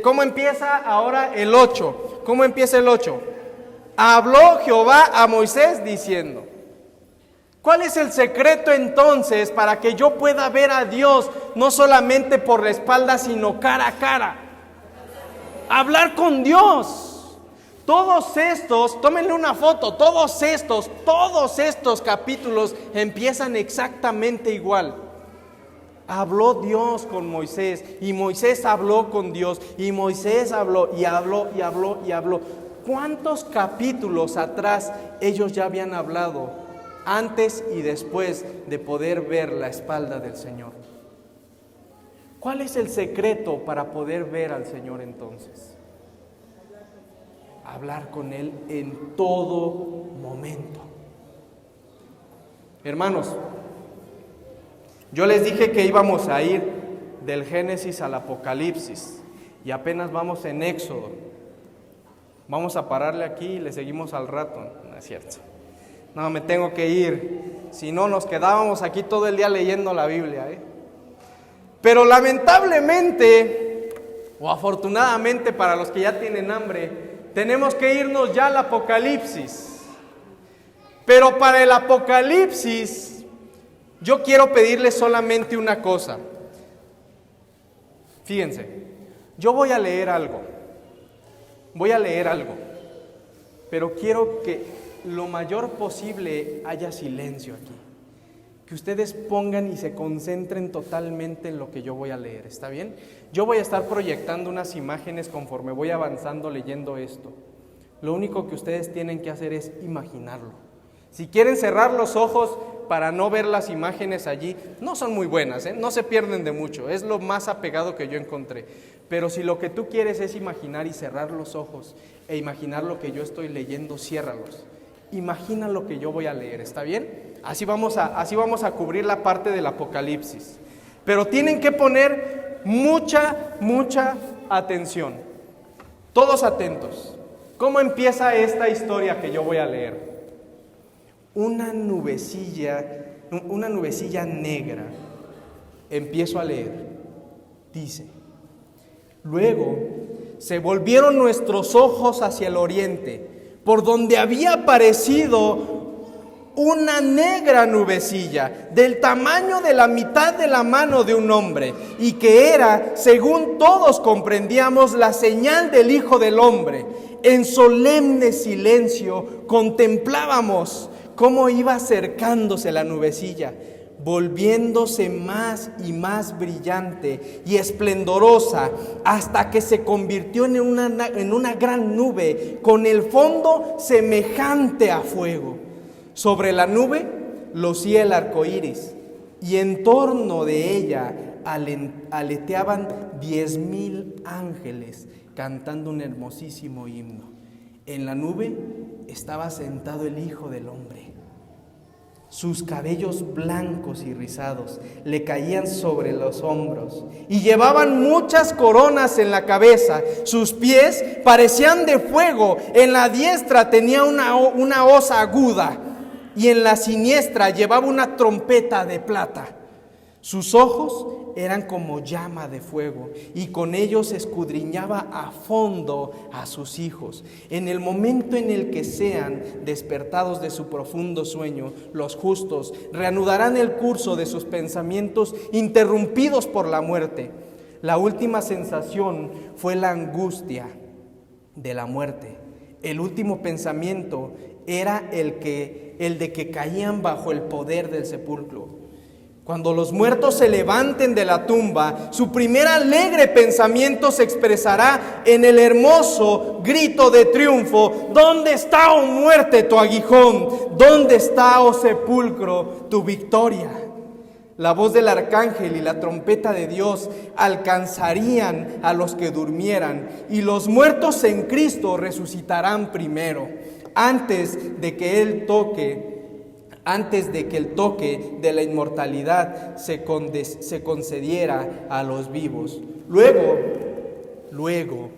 ¿Cómo empieza ahora el 8? ¿Cómo empieza el 8? Habló Jehová a Moisés diciendo. ¿Cuál es el secreto entonces para que yo pueda ver a Dios no solamente por la espalda, sino cara a cara? Hablar con Dios. Todos estos, tómenle una foto, todos estos capítulos empiezan exactamente igual. Habló Dios con Moisés y Moisés habló con Dios y Moisés habló y habló y habló y habló. ¿Cuántos capítulos atrás ellos ya habían hablado antes y después de poder ver la espalda del Señor? ¿Cuál es el secreto para poder ver al Señor entonces? Hablar con Él en todo momento. Hermanos, yo les dije que íbamos a ir del Génesis al Apocalipsis y apenas vamos en Éxodo. Vamos a pararle aquí y le seguimos al rato. No es cierto. No, me tengo que ir. Si no, nos quedábamos aquí todo el día leyendo la Biblia, Pero lamentablemente, o afortunadamente para los que ya tienen hambre, tenemos que irnos ya al Apocalipsis. Pero para el Apocalipsis, yo quiero pedirles solamente una cosa. Fíjense, yo voy a leer algo, pero quiero que lo mayor posible haya silencio aquí. Que ustedes pongan y se concentren totalmente en lo que yo voy a leer, ¿está bien? Yo voy a estar proyectando unas imágenes conforme voy avanzando leyendo esto. Lo único que ustedes tienen que hacer es imaginarlo. Si quieren cerrar los ojos para no ver las imágenes allí, no son muy buenas, no se pierden de mucho, es lo más apegado que yo encontré. Pero si lo que tú quieres es imaginar y cerrar los ojos e imaginar lo que yo estoy leyendo, ciérralos. Imagina lo que yo voy a leer, ¿está bien? Así vamos a cubrir la parte del Apocalipsis. Pero tienen que poner mucha atención. Todos atentos. ¿Cómo empieza esta historia que yo voy a leer? Una nubecilla negra. Empiezo a leer. Dice: luego se volvieron nuestros ojos hacia el oriente, por donde había aparecido una negra nubecilla del tamaño de la mitad de la mano de un hombre, y que era, según todos comprendíamos, la señal del Hijo del Hombre. En solemne silencio contemplábamos cómo iba acercándose la nubecilla, volviéndose más y más brillante y esplendorosa, hasta que se convirtió en una gran nube con el fondo semejante a fuego. Sobre la nube lucía el arco iris, y en torno de ella aleteaban 10,000 ángeles cantando un hermosísimo himno. En la nube estaba sentado el Hijo del Hombre. Sus cabellos blancos y rizados le caían sobre los hombros, y llevaban muchas coronas en la cabeza. Sus pies parecían de fuego. En la diestra tenía una hoz aguda, y en la siniestra llevaba una trompeta de plata. Sus ojos eran como llama de fuego, y con ellos escudriñaba a fondo a sus hijos. En el momento en el que sean despertados de su profundo sueño, los justos reanudarán el curso de sus pensamientos interrumpidos por la muerte. La última sensación fue la angustia de la muerte. El último pensamiento era el de que caían bajo el poder del sepulcro. Cuando los muertos se levanten de la tumba, su primer alegre pensamiento se expresará en el hermoso grito de triunfo: ¿dónde está, oh muerte, tu aguijón? ¿Dónde está, oh sepulcro, tu victoria? La voz del arcángel y la trompeta de Dios alcanzarían a los que durmieran, y los muertos en Cristo resucitarán primero, antes de que el toque de la inmortalidad se concediera a los vivos. Luego,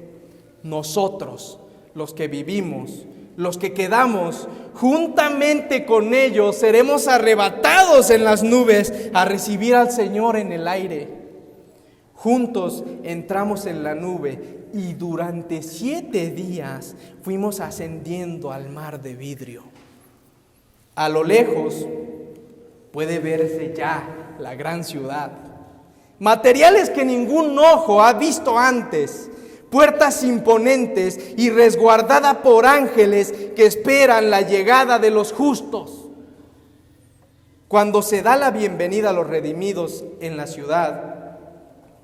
nosotros, los que vivimos, los que quedamos, juntamente con ellos seremos arrebatados en las nubes a recibir al Señor en el aire. Juntos entramos en la nube, y durante 7 días fuimos ascendiendo al mar de vidrio. A lo lejos puede verse ya la gran ciudad. Materiales que ningún ojo ha visto antes. Puertas imponentes y resguardada por ángeles que esperan la llegada de los justos. Cuando se da la bienvenida a los redimidos en la ciudad,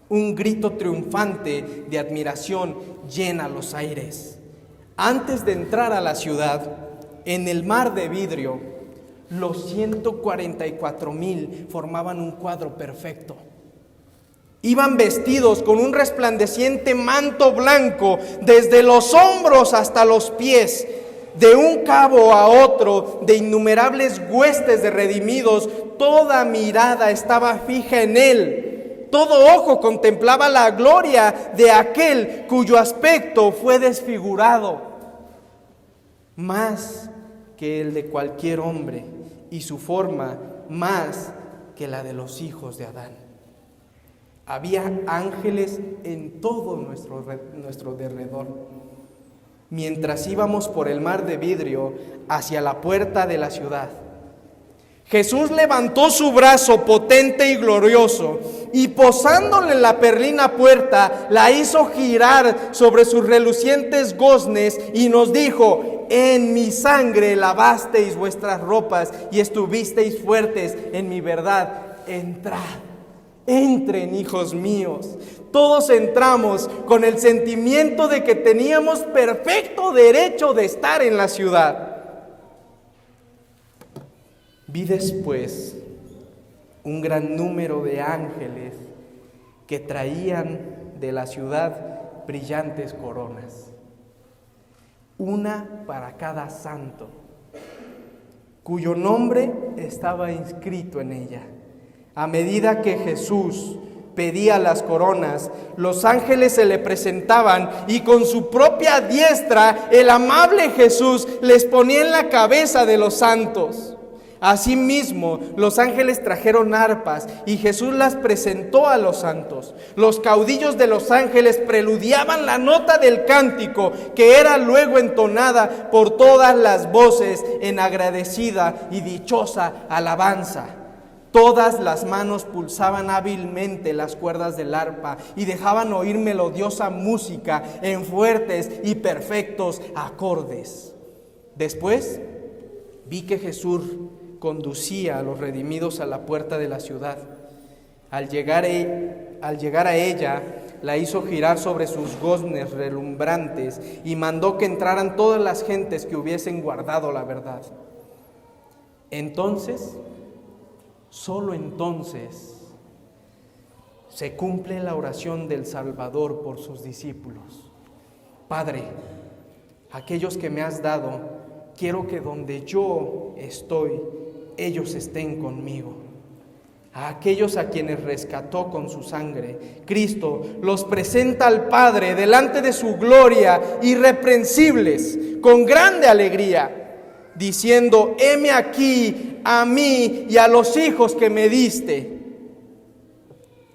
un grito triunfante de admiración llena los aires. Antes de entrar a la ciudad, en el mar de vidrio, los 144,000 formaban un cuadro perfecto. Iban vestidos con un resplandeciente manto blanco desde los hombros hasta los pies. De un cabo a otro, de innumerables huestes de redimidos, toda mirada estaba fija en él. Todo ojo contemplaba la gloria de aquel cuyo aspecto fue desfigurado, más que el de cualquier hombre, y su forma más que la de los hijos de Adán. Había ángeles en todo nuestro derredor. Mientras íbamos por el mar de vidrio hacia la puerta de la ciudad, Jesús levantó su brazo potente y glorioso, y posándole en la perlina puerta, la hizo girar sobre sus relucientes goznes, y nos dijo: en mi sangre lavasteis vuestras ropas, y estuvisteis fuertes en mi verdad. Entrad, entren, hijos míos. Todos entramos con el sentimiento de que teníamos perfecto derecho de estar en la ciudad. Vi después un gran número de ángeles que traían de la ciudad brillantes coronas, una para cada santo, cuyo nombre estaba inscrito en ella. A medida que Jesús pedía las coronas, los ángeles se le presentaban, y con su propia diestra el amable Jesús les ponía en la cabeza de los santos. Asimismo, los ángeles trajeron arpas y Jesús las presentó a los santos. Los caudillos de los ángeles preludiaban la nota del cántico, que era luego entonada por todas las voces en agradecida y dichosa alabanza. Todas las manos pulsaban hábilmente las cuerdas del arpa y dejaban oír melodiosa música en fuertes y perfectos acordes. Después vi que Jesús conducía a los redimidos a la puerta de la ciudad. Al llegar a ella, la hizo girar sobre sus goznes relumbrantes y mandó que entraran todas las gentes que hubiesen guardado la verdad. Entonces, solo entonces, se cumple la oración del Salvador por sus discípulos. Padre, aquellos que me has dado, quiero que donde yo estoy, ellos estén conmigo. A aquellos a quienes rescató con su sangre, Cristo los presenta al Padre delante de su gloria, irreprensibles, con grande alegría, diciendo: heme aquí a mí y a los hijos que me diste.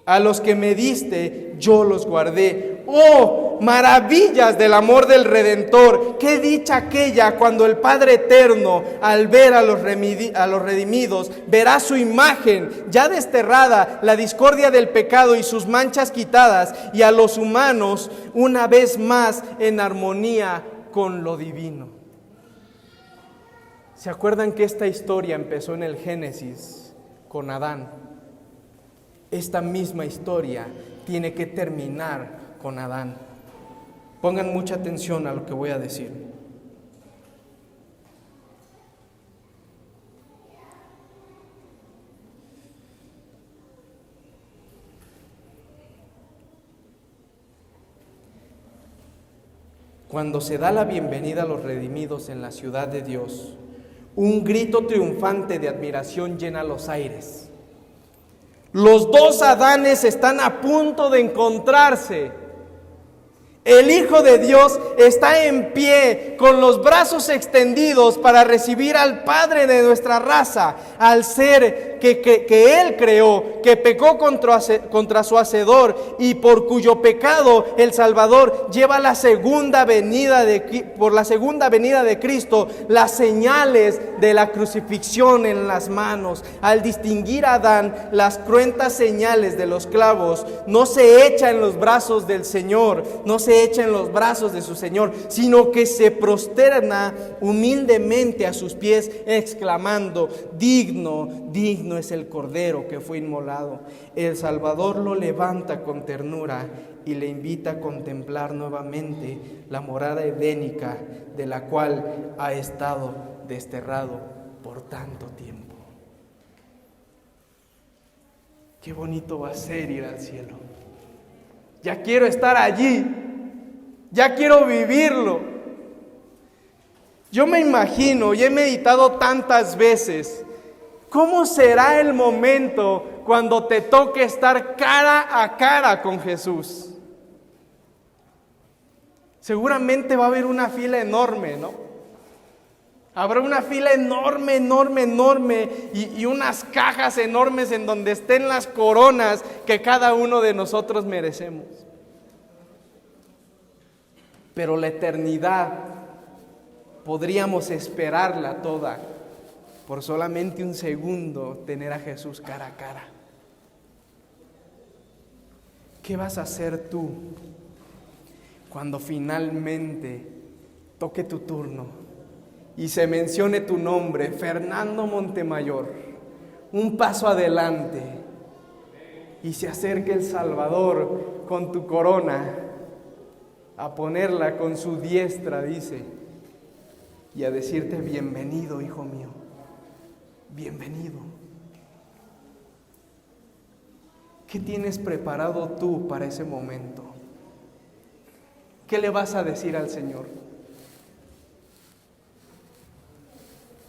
A los que me diste, yo los guardé. ¡Oh, maravillas del amor del Redentor! ¡Qué dicha aquella cuando el Padre Eterno, al ver a los redimidos, verá su imagen ya desterrada, la discordia del pecado y sus manchas quitadas, y a los humanos una vez más en armonía con lo divino! ¿Se acuerdan que esta historia empezó en el Génesis con Adán? Esta misma historia tiene que terminar con Adán. Pongan mucha atención a lo que voy a decir. Cuando se da la bienvenida a los redimidos en la ciudad de Dios, un grito triunfante de admiración llena los aires. Los dos Adanes están a punto de encontrarse. El Hijo de Dios está en pie, con los brazos extendidos para recibir al Padre de nuestra raza, al ser que Él creó, que pecó contra su Hacedor y por cuyo pecado el Salvador lleva por la segunda venida de Cristo, las señales de la crucifixión en las manos. Al distinguir a Adán las cruentas señales de los clavos, no se echa en los brazos del Señor, no se echa en los brazos de su Señor, sino que se prosterna humildemente a sus pies, exclamando: digno, digno es el Cordero que fue inmolado. El Salvador lo levanta con ternura y le invita a contemplar nuevamente la morada edénica de la cual ha estado desterrado por tanto tiempo. Qué bonito va a ser ir al cielo. Ya quiero estar allí. Ya quiero vivirlo. Yo me imagino y he meditado tantas veces, ¿cómo será el momento cuando te toque estar cara a cara con Jesús? Seguramente va a haber una fila enorme, ¿no? Habrá una fila enorme y unas cajas enormes en donde estén las coronas que cada uno de nosotros merecemos. Pero la eternidad podríamos esperarla toda por solamente un segundo tener a Jesús cara a cara. ¿Qué vas a hacer tú cuando finalmente toque tu turno y se mencione tu nombre, Fernando Montemayor, un paso adelante, y se acerque el Salvador con tu corona a ponerla con su diestra, dice, y a decirte: bienvenido, hijo mío, bienvenido? ¿Qué tienes preparado tú para ese momento? ¿Qué le vas a decir al Señor?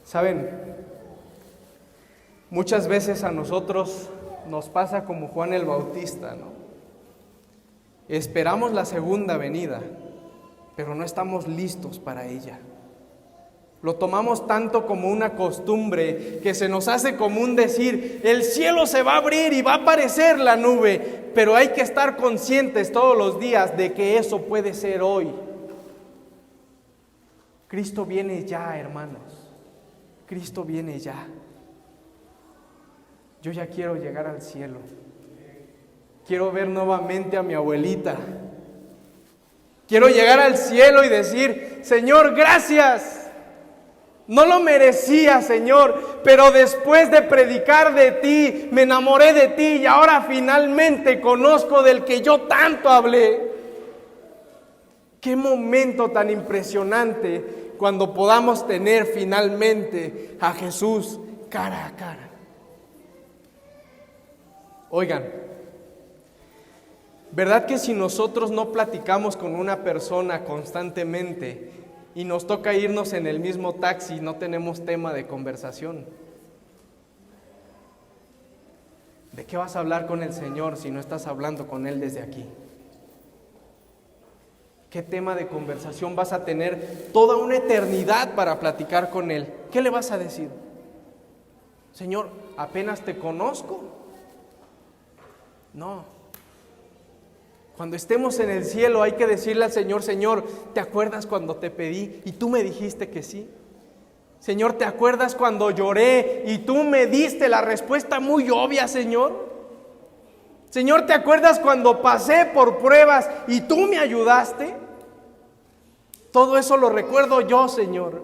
¿Saben? Muchas veces a nosotros nos pasa como Juan el Bautista, ¿no? Esperamos la segunda venida, pero no estamos listos para ella. Lo tomamos tanto como una costumbre que se nos hace común decir, el cielo se va a abrir y va a aparecer la nube, pero hay que estar conscientes todos los días de que eso puede ser hoy. Cristo viene ya, hermanos. Cristo viene ya. Yo ya quiero llegar al cielo. Quiero ver nuevamente a mi abuelita. Quiero llegar al cielo y decir, Señor, gracias. No lo merecía, Señor, pero después de predicar de ti, me enamoré de ti y ahora finalmente conozco del que yo tanto hablé. Qué momento tan impresionante cuando podamos tener finalmente a Jesús cara a cara. Oigan, ¿verdad que si nosotros no platicamos con una persona constantemente y nos toca irnos en el mismo taxi, no tenemos tema de conversación? ¿De qué vas a hablar con el Señor si no estás hablando con Él desde aquí? ¿Qué tema de conversación vas a tener toda una eternidad para platicar con Él? ¿Qué le vas a decir? Señor, apenas te conozco. No. Cuando estemos en el cielo hay que decirle al Señor, Señor, ¿te acuerdas cuando te pedí y tú me dijiste que sí? Señor, ¿te acuerdas cuando lloré y tú me diste la respuesta muy obvia, Señor? Señor, ¿te acuerdas cuando pasé por pruebas y tú me ayudaste? Todo eso lo recuerdo yo, Señor.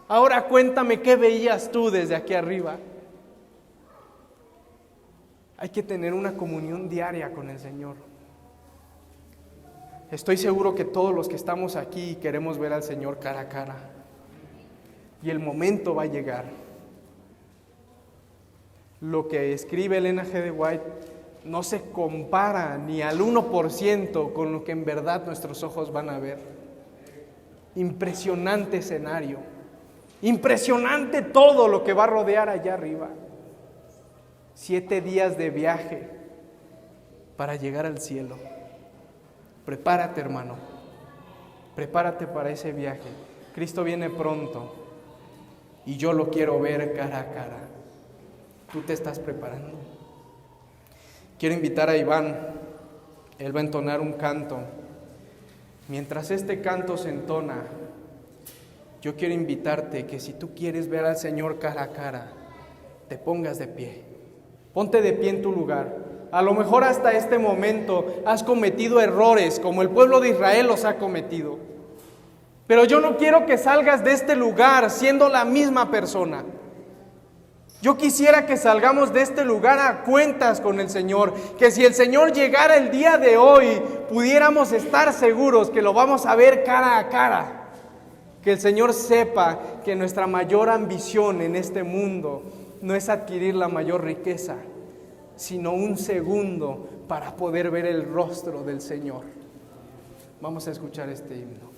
Ahora cuéntame qué veías tú desde aquí arriba. Hay que tener una comunión diaria con el Señor. Estoy seguro que todos los que estamos aquí queremos ver al Señor cara a cara. Y el momento va a llegar. Lo que escribe Elena G. de White no se compara ni al 1% con lo que en verdad nuestros ojos van a ver. Impresionante escenario. Impresionante todo lo que va a rodear allá arriba. 7 días de viaje para llegar al cielo. Prepárate, hermano. Prepárate para ese viaje. Cristo viene pronto y yo lo quiero ver cara a cara. ¿Tú te estás preparando? Quiero invitar a Iván. Él va a entonar un canto. Mientras este canto se entona, yo quiero invitarte que si tú quieres ver al Señor cara a cara, te pongas de pie. Ponte de pie en tu lugar. A lo mejor hasta este momento has cometido errores como el pueblo de Israel los ha cometido. Pero yo no quiero que salgas de este lugar siendo la misma persona. Yo quisiera que salgamos de este lugar a cuentas con el Señor. Que si el Señor llegara el día de hoy, pudiéramos estar seguros que lo vamos a ver cara a cara. Que el Señor sepa que nuestra mayor ambición en este mundo no es adquirir la mayor riqueza, sino un segundo para poder ver el rostro del Señor. Vamos a escuchar este himno.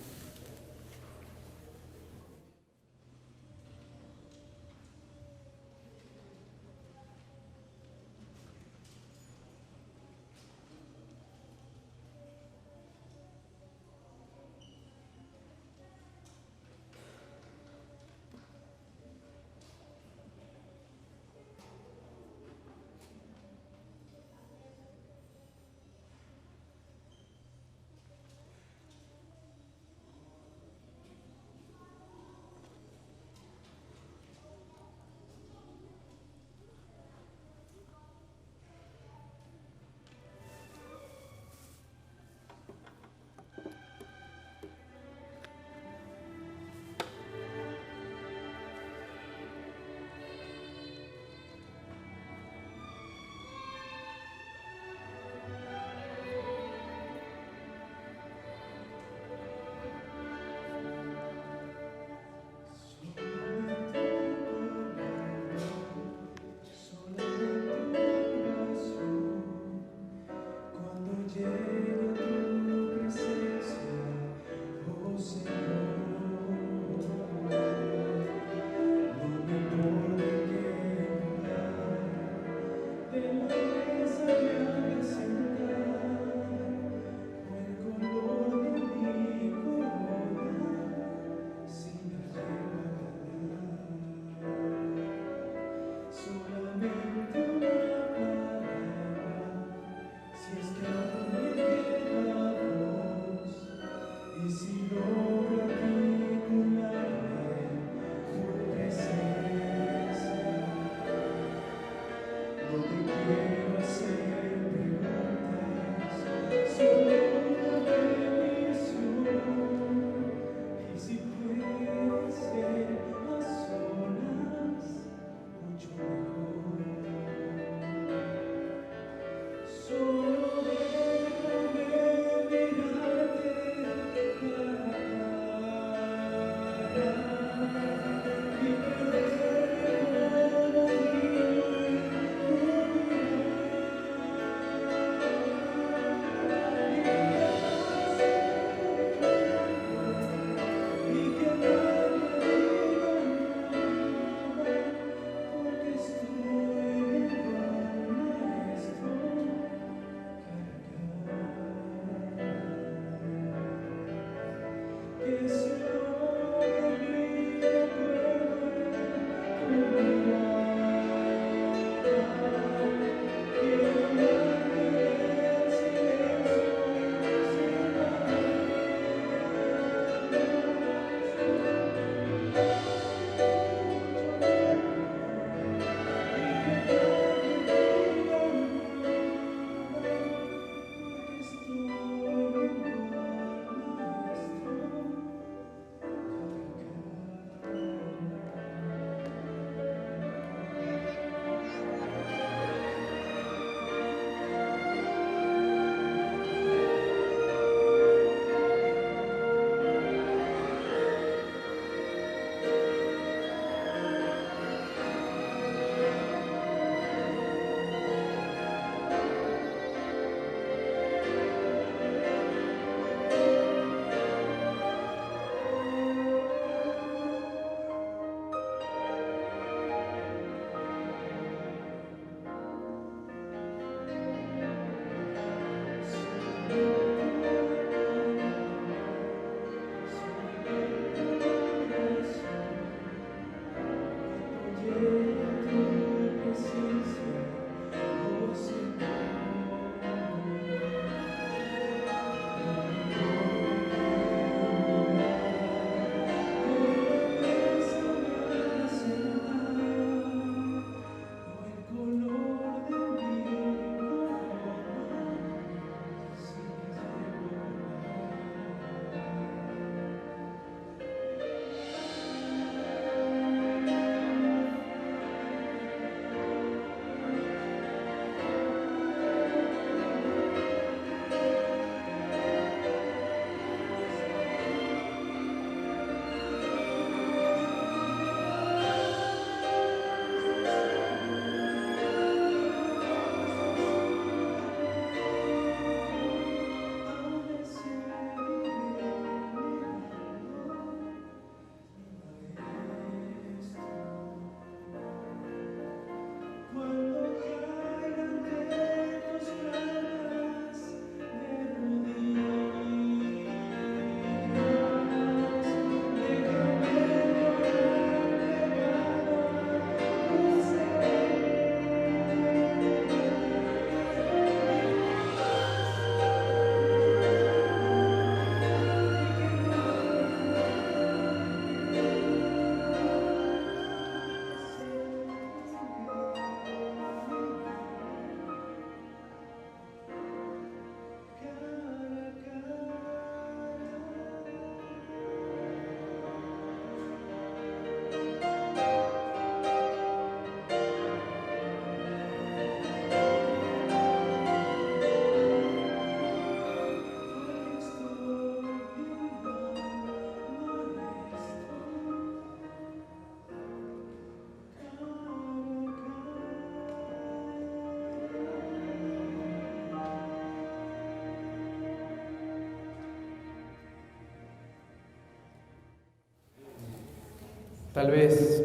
Tal vez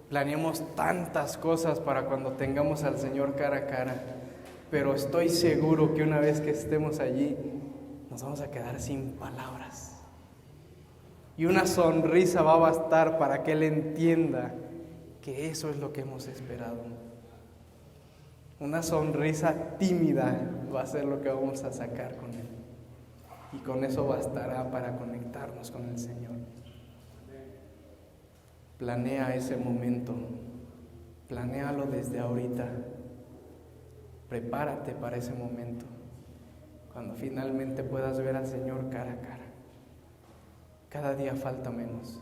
planeamos tantas cosas para cuando tengamos al Señor cara a cara, pero estoy seguro que una vez que estemos allí, nos vamos a quedar sin palabras. Y una sonrisa va a bastar para que Él entienda que eso es lo que hemos esperado. Una sonrisa tímida va a ser lo que vamos a sacar con Él. Y con eso bastará para conectarnos con el Señor. Planea ese momento. Planéalo desde ahorita. Prepárate para ese momento. Cuando finalmente puedas ver al Señor cara a cara. Cada día falta menos.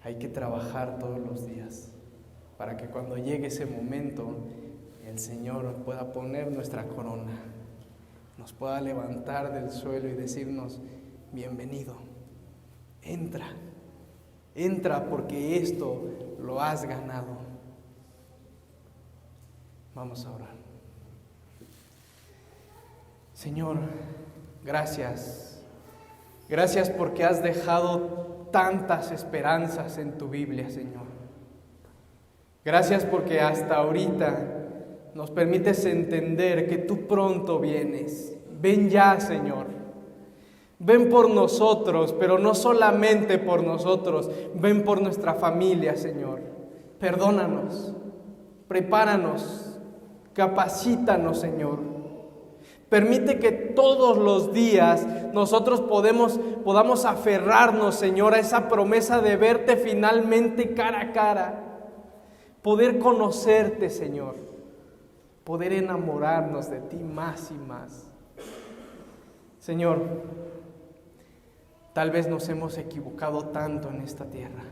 Hay que trabajar todos los días para que cuando llegue ese momento el Señor pueda poner nuestra corona, nos pueda levantar del suelo y decirnos: bienvenido, entra porque esto lo has ganado. Vamos a orar. Señor, gracias porque has dejado tantas esperanzas en tu Biblia, Señor. Gracias porque hasta ahorita nos permites entender que tú pronto vienes. Ven ya, Señor. Ven por nosotros, pero no solamente por nosotros. Ven por nuestra familia, Señor. Perdónanos, prepáranos, capacítanos, Señor. Permite que todos los días nosotros podamos aferrarnos, Señor, a esa promesa de verte finalmente cara a cara. Poder conocerte, Señor. Poder enamorarnos de ti más y más. Señor, tal vez nos hemos equivocado tanto en esta tierra,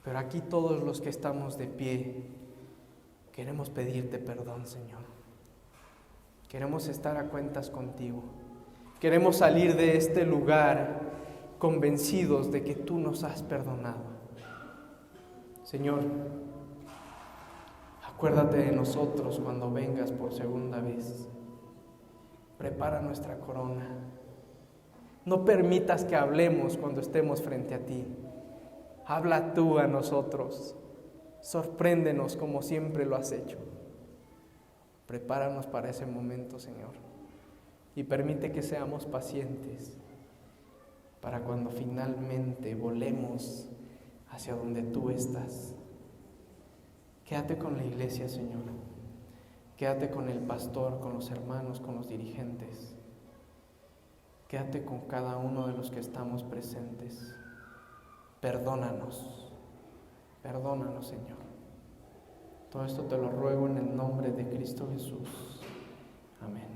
pero aquí todos los que estamos de pie queremos pedirte perdón, Señor. Queremos estar a cuentas contigo. Queremos salir de este lugar convencidos de que tú nos has perdonado. Señor, acuérdate de nosotros cuando vengas por segunda vez. Prepara nuestra corona. No permitas que hablemos cuando estemos frente a ti. Habla tú a nosotros. Sorpréndenos como siempre lo has hecho. Prepáranos para ese momento, Señor, y permite que seamos pacientes para cuando finalmente volemos hacia donde tú estás. Quédate con la iglesia, Señor. Quédate con el pastor, con los hermanos, con los dirigentes. Quédate con cada uno de los que estamos presentes. Perdónanos, Señor. Todo esto te lo ruego en el nombre de Cristo Jesús. Amén.